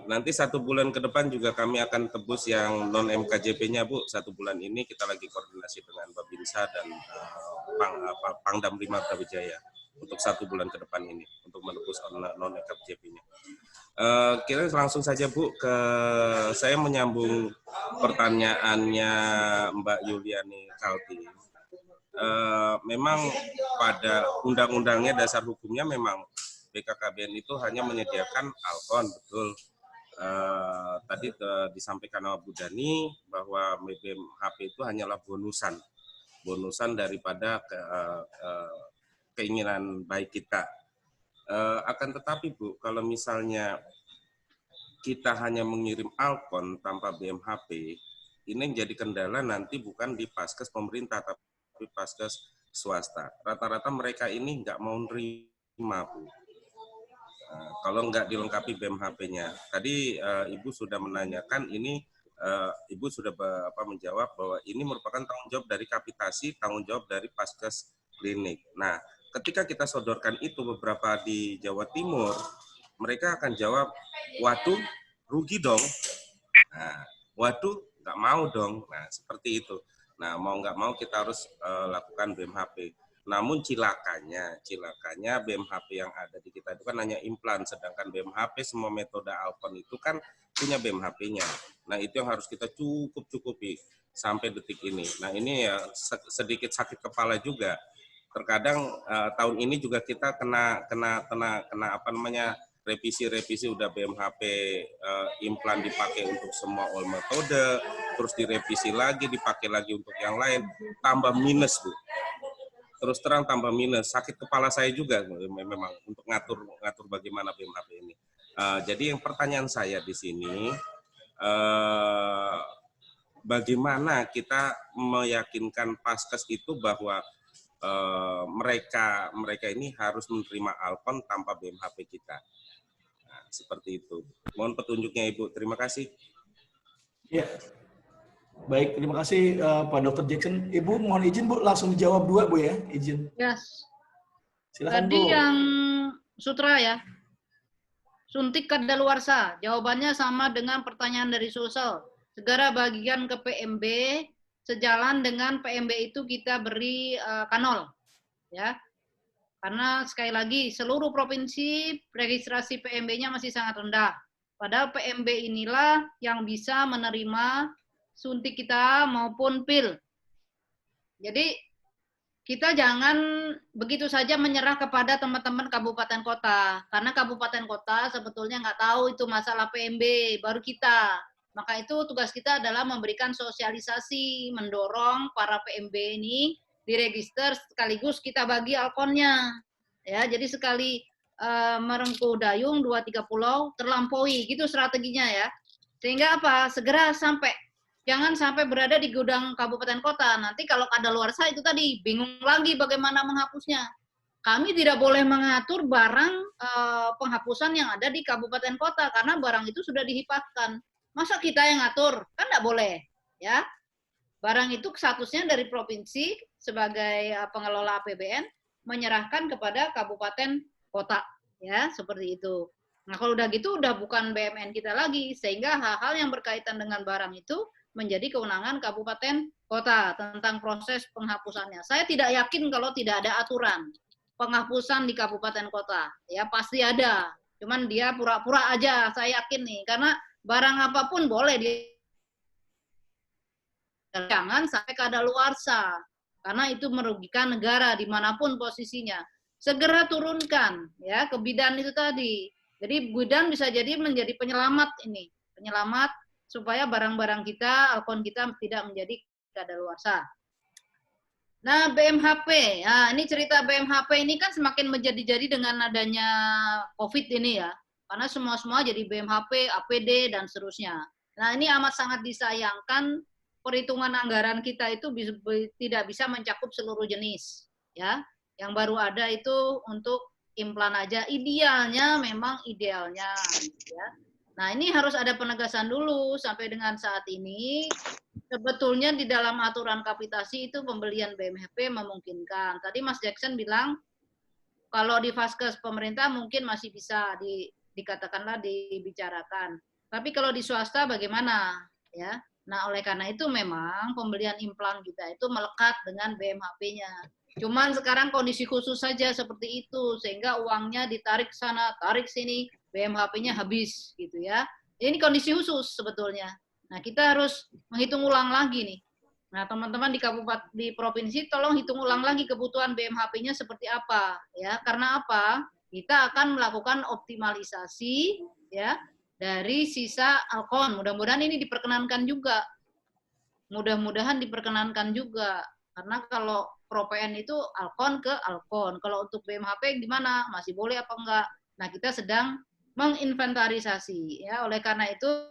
Nanti 1 bulan ke depan juga kami akan tebus yang non MKJP-nya Bu. 1 bulan ini kita lagi koordinasi dengan Babinsa dan Pangdam 5 Brawijaya untuk 1 bulan ke depan ini untuk menebus non MKJP-nya. Kita langsung saja Bu ke saya menyambung pertanyaannya Mbak Yuliani Kalti. Memang pada undang-undangnya dasar hukumnya memang BKKBN itu hanya menyediakan Alkon, betul. tadi disampaikan oleh Bu Dani bahwa BMHP itu hanyalah bonusan daripada keinginan baik kita. Akan tetapi Bu, kalau misalnya kita hanya mengirim Alkon tanpa BMHP, ini yang jadi kendala nanti bukan di Paskes pemerintah, tapi Paskes swasta. Rata-rata mereka ini nggak mau nerima, Bu. Kalau nggak dilengkapi BMHP-nya. Tadi Ibu sudah menanyakan ini, Ibu sudah menjawab bahwa ini merupakan tanggung jawab dari kapitasi, tanggung jawab dari Paskes klinik. Nah, ketika kita sodorkan itu beberapa di Jawa Timur, mereka akan jawab, waduh, rugi dong. Nah, waduh, nggak mau dong. Nah, seperti itu. Nah, mau nggak mau kita harus lakukan BMHP. Namun cilakanya BMHP yang ada di kita itu kan hanya implan, sedangkan BMHP semua metode Alkon itu kan punya BMHP-nya. Nah, itu yang harus kita cukupi sampai detik ini. Nah, ini ya sedikit sakit kepala juga. Terkadang tahun ini juga kita kena revisi udah BMHP implan dipakai untuk semua all metode, terus direvisi lagi, dipakai lagi untuk yang lain, tambah minus, Bu. Terus terang tambah minus, sakit kepala saya juga memang untuk ngatur bagaimana BMHP ini. Jadi yang pertanyaan saya di sini, bagaimana kita meyakinkan Paskes itu bahwa mereka ini harus menerima Alkon tanpa BMHP kita. Nah, seperti itu. Mohon petunjuknya Ibu. Terima kasih. Ya. Baik, terima kasih Pak Dr. Jackson. Ibu mohon izin Bu, langsung dijawab dua Bu ya, izin. Yes. Silakan Tadi Bu. yang sutra ya, suntik kadaluarsa. Jawabannya sama dengan pertanyaan dari Sulsel. Segera bagikan ke PMB, sejalan dengan PMB itu kita beri kanol, ya. Karena sekali lagi seluruh provinsi registrasi PMB-nya masih sangat rendah. Padahal PMB inilah yang bisa menerima suntik kita maupun pil. Jadi kita jangan begitu saja menyerah kepada teman-teman kabupaten kota, karena kabupaten kota sebetulnya nggak tahu itu masalah PMB, baru kita. Maka itu tugas kita adalah memberikan sosialisasi, mendorong para PMB ini diregister sekaligus kita bagi alkonnya. Ya, jadi sekali merengkuh dayung 2-3 pulau terlampaui, gitu strateginya ya. Sehingga apa? Segera sampai. Jangan sampai berada di gudang kabupaten kota. Nanti kalau kadaluarsa itu tadi bingung lagi bagaimana menghapusnya. Kami tidak boleh mengatur barang penghapusan yang ada di kabupaten kota karena barang itu sudah dihipatkan. Masa kita yang ngatur? Kan tidak boleh, ya. Barang itu statusnya dari provinsi sebagai pengelola APBN menyerahkan kepada kabupaten kota, ya, seperti itu. Nah, kalau udah gitu udah bukan BMN kita lagi, sehingga hal-hal yang berkaitan dengan barang itu menjadi kewenangan kabupaten kota tentang proses penghapusannya. Saya tidak yakin kalau tidak ada aturan penghapusan di kabupaten kota. Ya pasti ada. Cuman dia pura-pura aja, saya yakin nih. Karena barang apapun boleh jangan sampai kadaluarsa. Karena itu merugikan negara dimanapun posisinya. Segera turunkan ya ke bidan itu tadi. Jadi bidan bisa jadi menjadi penyelamat ini. Penyelamat supaya barang-barang kita, alkon kita tidak menjadi kadaluarsa. Nah, BMHP, nah ini cerita BMHP ini kan semakin menjadi-jadi dengan adanya COVID ini ya. Karena semua-semua jadi BMHP, APD, dan seterusnya. Nah, ini amat sangat disayangkan perhitungan anggaran kita itu tidak bisa mencakup seluruh jenis. Ya, yang baru ada itu untuk implan aja. Idealnya memang idealnya. Ya. Nah, ini harus ada penegasan dulu sampai dengan saat ini. Sebetulnya di dalam aturan kapitasi itu pembelian BMHP memungkinkan. Tadi Mas Jackson bilang kalau di vaskes pemerintah mungkin masih bisa dikatakanlah dibicarakan. Tapi kalau di swasta bagaimana? Ya. Nah, oleh karena itu memang pembelian implan kita itu melekat dengan BMHP-nya. Cuman sekarang kondisi khusus saja seperti itu sehingga uangnya ditarik sana, tarik sini. BMHP-nya habis gitu ya. Ini kondisi khusus sebetulnya. Nah, kita harus menghitung ulang lagi nih. Nah, teman-teman di kabupaten di provinsi tolong hitung ulang lagi kebutuhan BMHP-nya seperti apa ya. Karena apa? Kita akan melakukan optimalisasi ya dari sisa Alkon. Mudah-mudahan ini diperkenankan juga. Mudah-mudahan diperkenankan juga. Karena kalau Pro-PN itu Alkon ke Alkon. Kalau untuk BMHP gimana? Masih boleh apa enggak? Nah, kita sedang menginventarisasi ya. Oleh karena itu,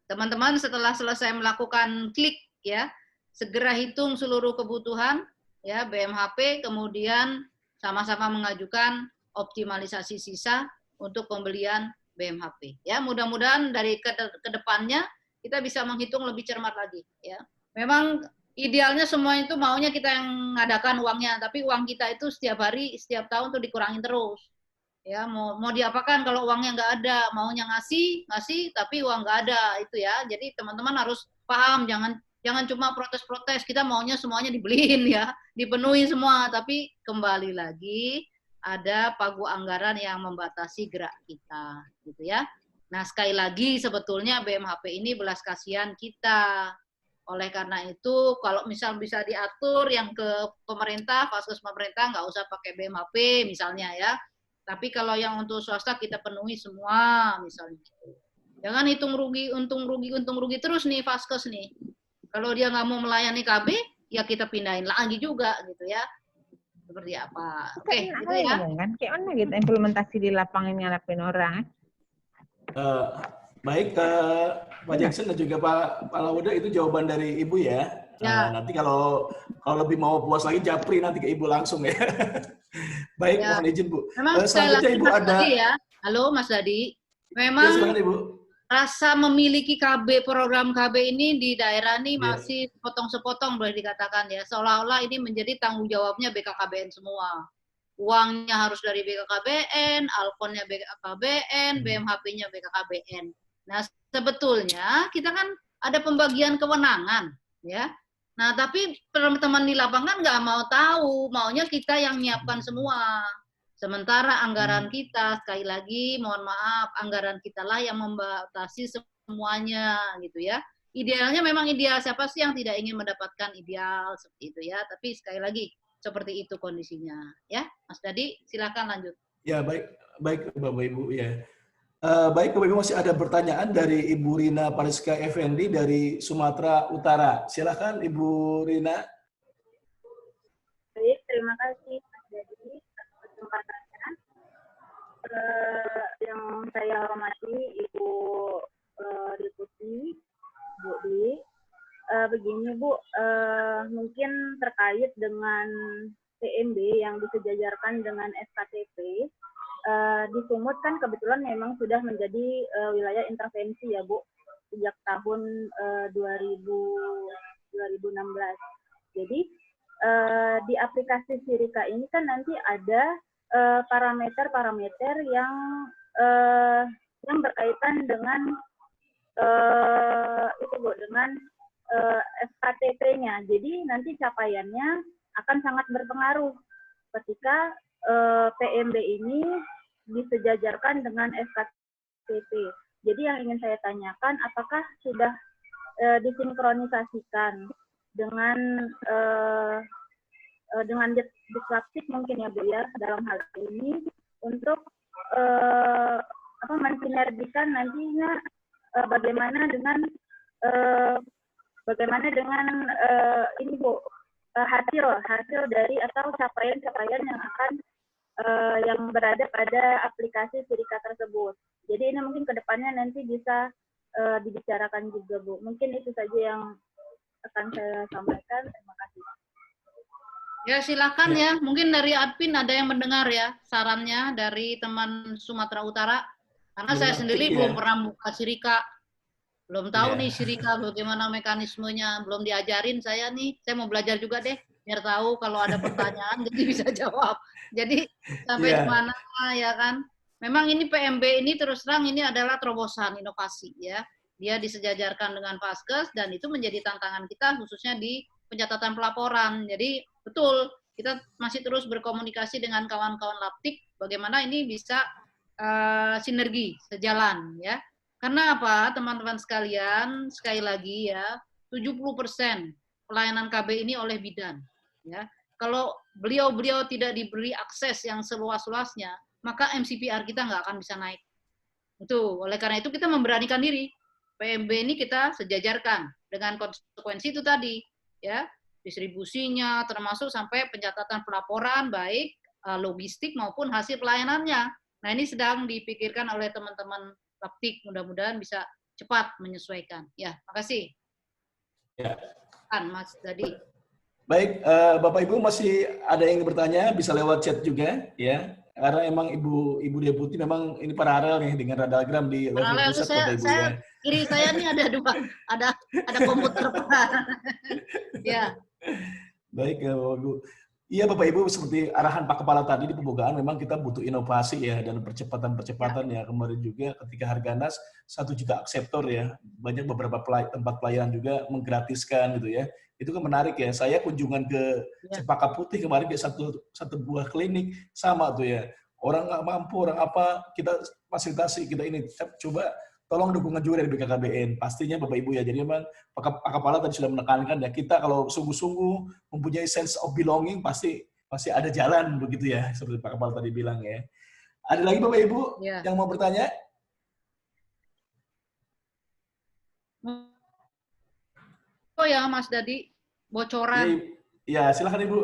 teman-teman setelah selesai melakukan klik ya, segera hitung seluruh kebutuhan ya BMHP, kemudian sama-sama mengajukan optimalisasi sisa untuk pembelian BMHP. Ya, mudah-mudahan dari ke depannya kita bisa menghitung lebih cermat lagi ya. Memang idealnya semua itu maunya kita yang ngadakan uangnya, tapi uang kita itu setiap hari, setiap tahun tuh dikurangin terus. Ya, mau diapakan kalau uangnya nggak ada, maunya ngasih, tapi uang nggak ada itu ya. Jadi teman-teman harus paham, jangan cuma protes-protes, kita maunya semuanya dibeliin ya, dipenuhi semua, tapi kembali lagi ada pagu anggaran yang membatasi gerak kita, gitu ya. Nah, sekali lagi sebetulnya BMHP ini belas kasihan kita. Oleh karena itu, kalau misal bisa diatur yang ke pemerintah, faskes pemerintah nggak usah pakai BMHP misalnya ya. Tapi kalau yang untuk swasta kita penuhi semua misalnya. Jangan hitung rugi, untung rugi terus nih faskes nih. Kalau dia nggak mau melayani KB, ya kita pindahin lagi juga gitu ya. Seperti apa? Oke, gitu ya. Kan kayak mana gitu implementasi di lapangan ngadapin orang. Baik, Pak Jackson dan juga Pak Lauda, itu jawaban dari Ibu ya. Ya. Nanti kalau lebih mau puas lagi, japri nanti ke Ibu langsung ya. Baik, Ya. mohon izin Bu. Memang Selanjutnya Ibu Mas ada. Dadi ya. Halo Mas Dadi. Ya, Memang silakan Ibu. rasa memiliki KB, program KB ini di daerah ini Ya. masih sepotong-sepotong boleh dikatakan ya. Seolah-olah ini menjadi tanggung jawabnya BKKBN semua. Uangnya harus dari BKKBN, Alkonnya BKKBN, BMHP-nya BKKBN. Nah, sebetulnya kita kan ada pembagian kewenangan, ya. Nah, tapi teman-teman di lapangan nggak mau tahu, maunya kita yang nyiapkan semua. Sementara anggaran kita, sekali lagi, mohon maaf, anggaran kita lah yang membatasi semuanya, gitu ya. Idealnya memang ideal, siapa sih yang tidak ingin mendapatkan ideal seperti itu ya. Tapi sekali lagi, seperti itu kondisinya, ya. Mas Dadi, silakan lanjut. Ya, baik Bapak Ibu ya. Baik Bapak Ibu, masih ada pertanyaan dari Ibu Rina Pariska Effendi dari Sumatera Utara. Silakan Ibu Rina. Baik, terima kasih Mas Dadi atas kesempatannya. Yang saya hormati Ibu Deputi, Bu Dwi. Begini Bu, mungkin terkait dengan PMB yang disejajarkan dengan SKTP, di Sumut kan kebetulan memang sudah menjadi wilayah intervensi ya Bu, sejak tahun 2016. Jadi di aplikasi Sirika ini kan nanti ada parameter-parameter yang berkaitan dengan itu Bu, dengan SKTP-nya. Jadi nanti capaiannya akan sangat berpengaruh ketika PMB ini disejajarkan dengan SKTP. Jadi yang ingin saya tanyakan, apakah sudah disinkronisasikan dengan Diklatip mungkin ya Bu ya dalam hal ini untuk mensinergikan nantinya bagaimana dengan ini Bu, hasil dari atau capaian-capaian yang akan yang berada pada aplikasi Sirika tersebut. Jadi ini mungkin kedepannya nanti bisa dibicarakan juga Bu. Mungkin itu saja yang akan saya sampaikan. Terima kasih. Ya silakan ya. Mungkin dari admin ada yang mendengar ya sarannya dari teman Sumatera Utara. Karena saya sendiri belum pernah buka Sirika. Belum tahu nih Sirika bagaimana mekanismenya, belum diajarin saya nih. Saya mau belajar juga deh, biar tahu kalau ada pertanyaan jadi bisa jawab. Jadi sampai di mana ya kan? Memang ini PMB ini terus terang ini adalah terobosan inovasi ya. Dia disejajarkan dengan Faskes dan itu menjadi tantangan kita khususnya di pencatatan pelaporan. Jadi betul kita masih terus berkomunikasi dengan kawan-kawan Laptik bagaimana ini bisa sinergi sejalan ya. Karena apa, teman-teman sekalian, sekali lagi ya, 70% pelayanan KB ini oleh bidan. Ya. Kalau beliau-beliau tidak diberi akses yang seluas-luasnya, maka MCPR kita nggak akan bisa naik. Itu, oleh karena itu kita memberanikan diri. PMB ini kita sejajarkan dengan konsekuensi itu tadi, ya, distribusinya, termasuk sampai pencatatan pelaporan, baik logistik maupun hasil pelayanannya. Nah, ini sedang dipikirkan oleh teman-teman Laptik, mudah-mudahan bisa cepat menyesuaikan. Ya, makasih. Ya. Mas Dadi. Baik, Bapak Ibu masih ada yang ingin bertanya, bisa lewat chat juga, ya. Karena emang Ibu Deputi memang ini paralel nih dengan Radalgram di level Paralel pusat, saya, Bapak Ibu saya ya. kiri saya ini ada dua, ada komputer. Ya. Baik, Bapak Ibu. Iya Bapak Ibu, seperti arahan Pak Kepala tadi di pembukaan, memang kita butuh inovasi ya dan percepatan ya. Kemarin juga ketika Harganas 1 juta akseptor ya, banyak beberapa tempat pelayanan juga menggratiskan gitu ya. Itu kan menarik ya. Saya kunjungan ke Cempaka Putih kemarin ke satu buah klinik sama tuh ya. Orang nggak mampu, orang apa, kita fasilitasi, kita ini coba tolong dukungan juga dari BKKBN. Pastinya Bapak Ibu ya. Jadi memang Pak Kepala tadi sudah menekankan ya, kita kalau sungguh-sungguh mempunyai sense of belonging pasti ada jalan begitu ya, seperti Pak Kepala tadi bilang ya. Ada lagi Bapak Ibu yang mau bertanya? Oh ya Mas Dadi, bocoran. Ya, silakan Ibu.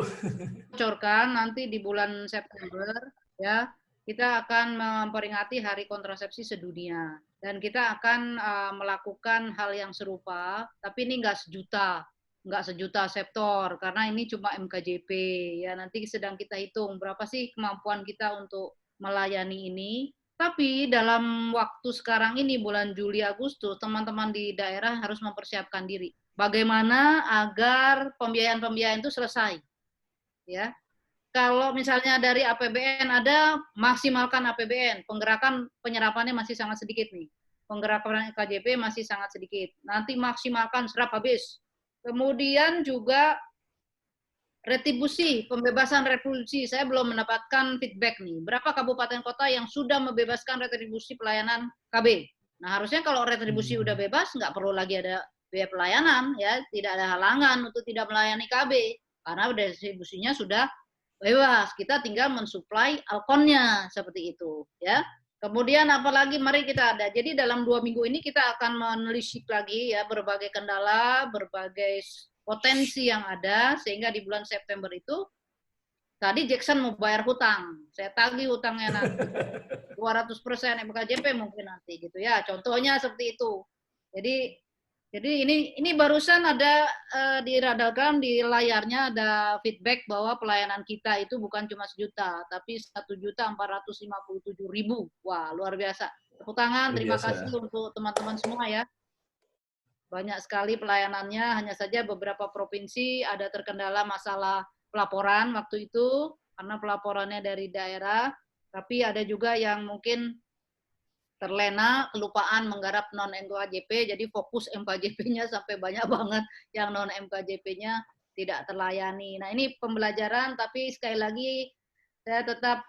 Bocorkan nanti di bulan September ya, kita akan memperingati Hari Kontrasepsi Sedunia. Dan kita akan melakukan hal yang serupa, tapi ini nggak sejuta aseptor, karena ini cuma MKJP. Ya, nanti sedang kita hitung berapa sih kemampuan kita untuk melayani ini. Tapi dalam waktu sekarang ini, bulan Juli Agustus, teman-teman di daerah harus mempersiapkan diri. Bagaimana agar pembiayaan-pembiayaan itu selesai. Ya, kalau misalnya dari APBN ada, maksimalkan APBN. Penggerakan penyerapannya masih sangat sedikit nih. Penggerakan KJP masih sangat sedikit. Nanti maksimalkan serap habis. Kemudian juga retribusi, pembebasan retribusi. Saya belum mendapatkan feedback nih. Berapa kabupaten kota yang sudah membebaskan retribusi pelayanan KB? Nah, harusnya kalau retribusi udah bebas, nggak perlu lagi ada biaya pelayanan, ya, tidak ada halangan untuk tidak melayani KB. Karena distribusinya sudah bebas, kita tinggal mensuplai alkonnya seperti itu, ya. Kemudian apalagi mari kita ada. Jadi dalam 2 minggu ini kita akan menelisik lagi ya berbagai kendala, berbagai potensi yang ada sehingga di bulan September itu tadi Jackson mau bayar hutang, saya tagih hutangnya nanti 200% MKJP mungkin nanti gitu ya. Contohnya seperti itu. Jadi ini barusan ada di Radalgram di layarnya ada feedback bahwa pelayanan kita itu bukan cuma 1 juta, tapi 1.457.000. Wah, luar biasa. Tepuk tangan, terima kasih untuk teman-teman semua ya. Banyak sekali pelayanannya, hanya saja beberapa provinsi ada terkendala masalah pelaporan waktu itu, karena pelaporannya dari daerah, tapi ada juga yang mungkin terlena, kelupaan menggarap non-MKJP, jadi fokus MKJP-nya sampai banyak banget yang non-MKJP-nya tidak terlayani. Nah, ini pembelajaran, tapi sekali lagi saya tetap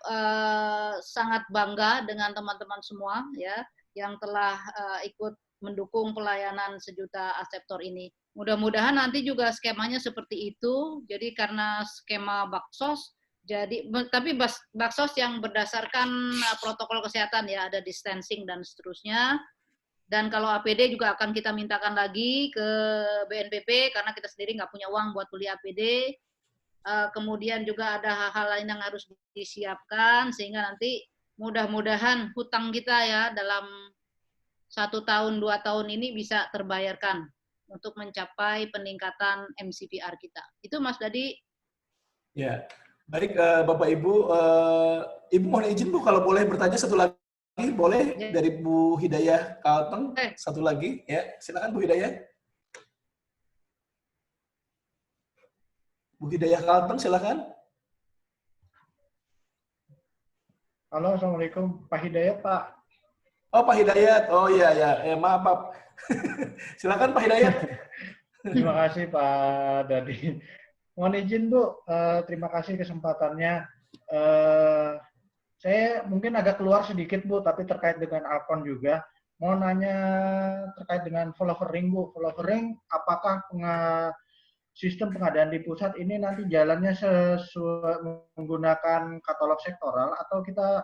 sangat bangga dengan teman-teman semua ya yang telah ikut mendukung pelayanan 1 juta aseptor ini. Mudah-mudahan nanti juga skemanya seperti itu, jadi karena skema baksos, jadi tapi baksos yang berdasarkan protokol kesehatan ya, ada distancing dan seterusnya. Dan kalau APD juga akan kita mintakan lagi ke BNPB karena kita sendiri nggak punya uang buat beli APD. Kemudian juga ada hal-hal lain yang harus disiapkan sehingga nanti mudah-mudahan hutang kita ya dalam 1 tahun 2 tahun ini bisa terbayarkan untuk mencapai peningkatan MCPR kita. Itu Mas Dadi. Ya. Baik, Bapak Ibu, Ibu mohon izin Bu kalau boleh bertanya satu lagi, boleh ya. Dari Bu Hidayah Kalteng, satu lagi, ya silakan Bu Hidayah. Bu Hidayah Kalteng, silakan. Halo, Assalamualaikum, Pak Hidayat Pak. Oh Pak Hidayat, oh iya ya, maaf. Silakan Pak Hidayat. Terima kasih Pak Dadi. Mohon izin Bu, terima kasih kesempatannya. Saya mungkin agak keluar sedikit Bu, tapi terkait dengan Alkon juga. Mau nanya terkait dengan flowering Bu. Flowering, apakah sistem pengadaan di pusat ini nanti jalannya sesuai menggunakan katalog sektoral atau kita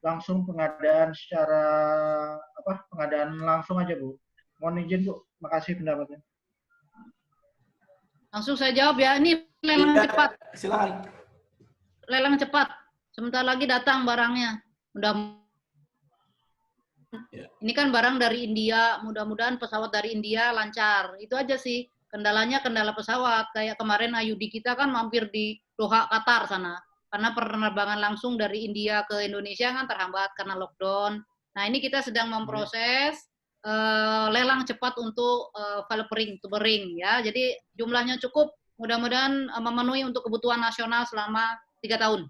langsung pengadaan secara pengadaan langsung aja Bu. Mohon izin Bu, makasih pendapatnya. Langsung saya jawab ya, ini lelang cepat. Silakan. Lelang cepat. Sebentar lagi datang barangnya. Ini kan barang dari India, mudah-mudahan pesawat dari India lancar. Itu aja sih. Kendalanya kendala pesawat. Kayak kemarin Ayudi kita kan mampir di Doha, Qatar sana. Karena penerbangan langsung dari India ke Indonesia kan terhambat karena lockdown. Nah, ini kita sedang memproses lelang cepat untuk valve tubering ya. Jadi jumlahnya cukup, mudah-mudahan memenuhi untuk kebutuhan nasional selama 3 tahun.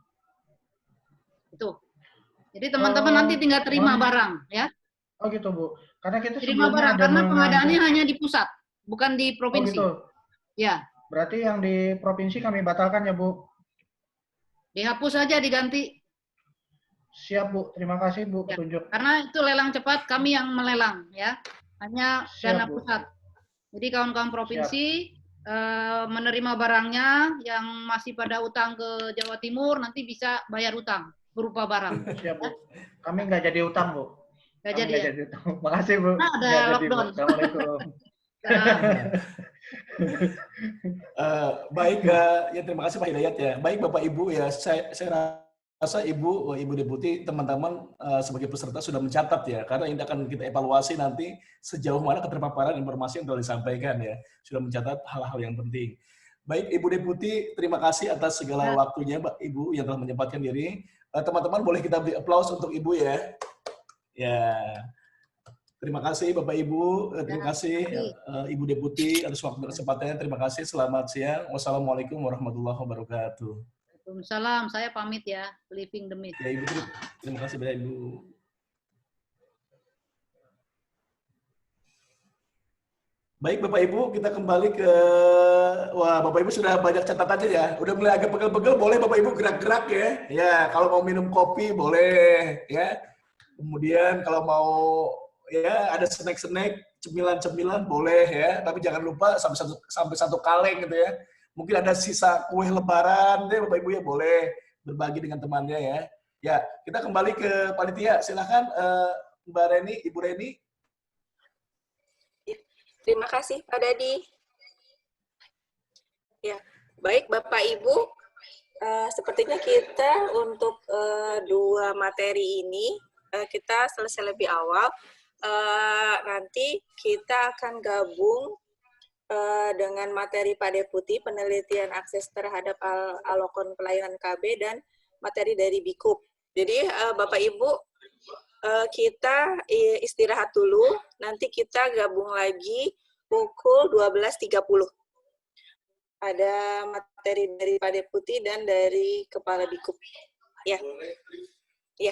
Itu. Jadi teman-teman nanti tinggal terima barang ya. Oh gitu Bu. Karena kita terima barang karena pengadaannya hanya di pusat, bukan di provinsi. Oh gitu. Ya. Berarti yang di provinsi kami batalkan ya Bu. Dihapus saja, diganti. Siap Bu, terima kasih Bu petunjuk. Karena itu lelang cepat, kami yang melelang ya, hanya dana pusat. Jadi kawan-kawan provinsi menerima barangnya, yang masih pada utang ke Jawa Timur nanti bisa bayar utang berupa barang. Siap Bu. Kami nggak jadi utang Bu. Nggak jadi ya. Utang. Makasih Bu. Nah, ada lockdown. Assalamualaikum. Baik, ya terima kasih Pak Hidayat ya. Baik Bapak Ibu ya, saya rasa Ibu Deputi, teman-teman sebagai peserta sudah mencatat ya, karena ini akan kita evaluasi nanti sejauh mana keterpaparan informasi yang telah disampaikan ya, sudah mencatat hal-hal yang penting. Baik Ibu Deputi, terima kasih atas segala waktunya Mbak Ibu yang telah menyempatkan diri. Teman-teman boleh kita beri aplaus untuk Ibu ya. Ya. Terima kasih Bapak Ibu, terima kasih Ibu Deputi atas waktu dan kesempatannya. Terima kasih. Selamat siang. Wassalamualaikum warahmatullahi wabarakatuh. Waalaikumsalam. Saya pamit ya. Living the myth. Ya Ibu, terima kasih Bapak Ibu. Baik Bapak Ibu, kita kembali ke Bapak Ibu sudah banyak catatannya ya. Udah mulai agak pegel-pegel, boleh Bapak Ibu gerak-gerak ya. Ya, kalau mau minum kopi boleh ya. Kemudian kalau mau ya ada snack-snack, cemilan-cemilan boleh ya, tapi jangan lupa sampai satu kaleng gitu ya. Mungkin ada sisa kue lebaran deh Bapak Ibu ya, boleh berbagi dengan temannya ya. Ya, kita kembali ke panitia. Silakan Mbak Reni, Ibu Reni. Terima kasih Pak Dadi. Ya, baik Bapak Ibu, sepertinya kita untuk 2 materi ini kita selesai lebih awal. Nanti kita akan gabung dengan materi Pak Deputi, penelitian akses terhadap alokon pelayanan KB dan materi dari Bikup. Jadi Bapak Ibu, kita istirahat dulu, nanti kita gabung lagi pukul 12.30. Ada materi dari Pak Deputi dan dari Kepala Bikup. Ya. Ya.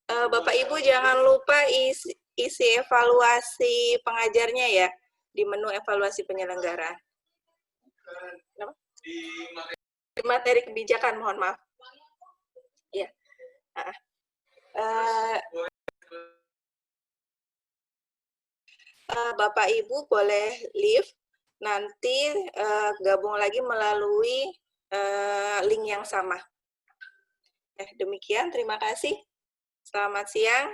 Bapak Ibu jangan lupa isi evaluasi pengajarnya ya di menu evaluasi penyelenggaraan. Di materi kebijakan, mohon maaf. Ya. Bapak Ibu boleh leave, nanti gabung lagi melalui link yang sama. Demikian, terima kasih. Selamat siang.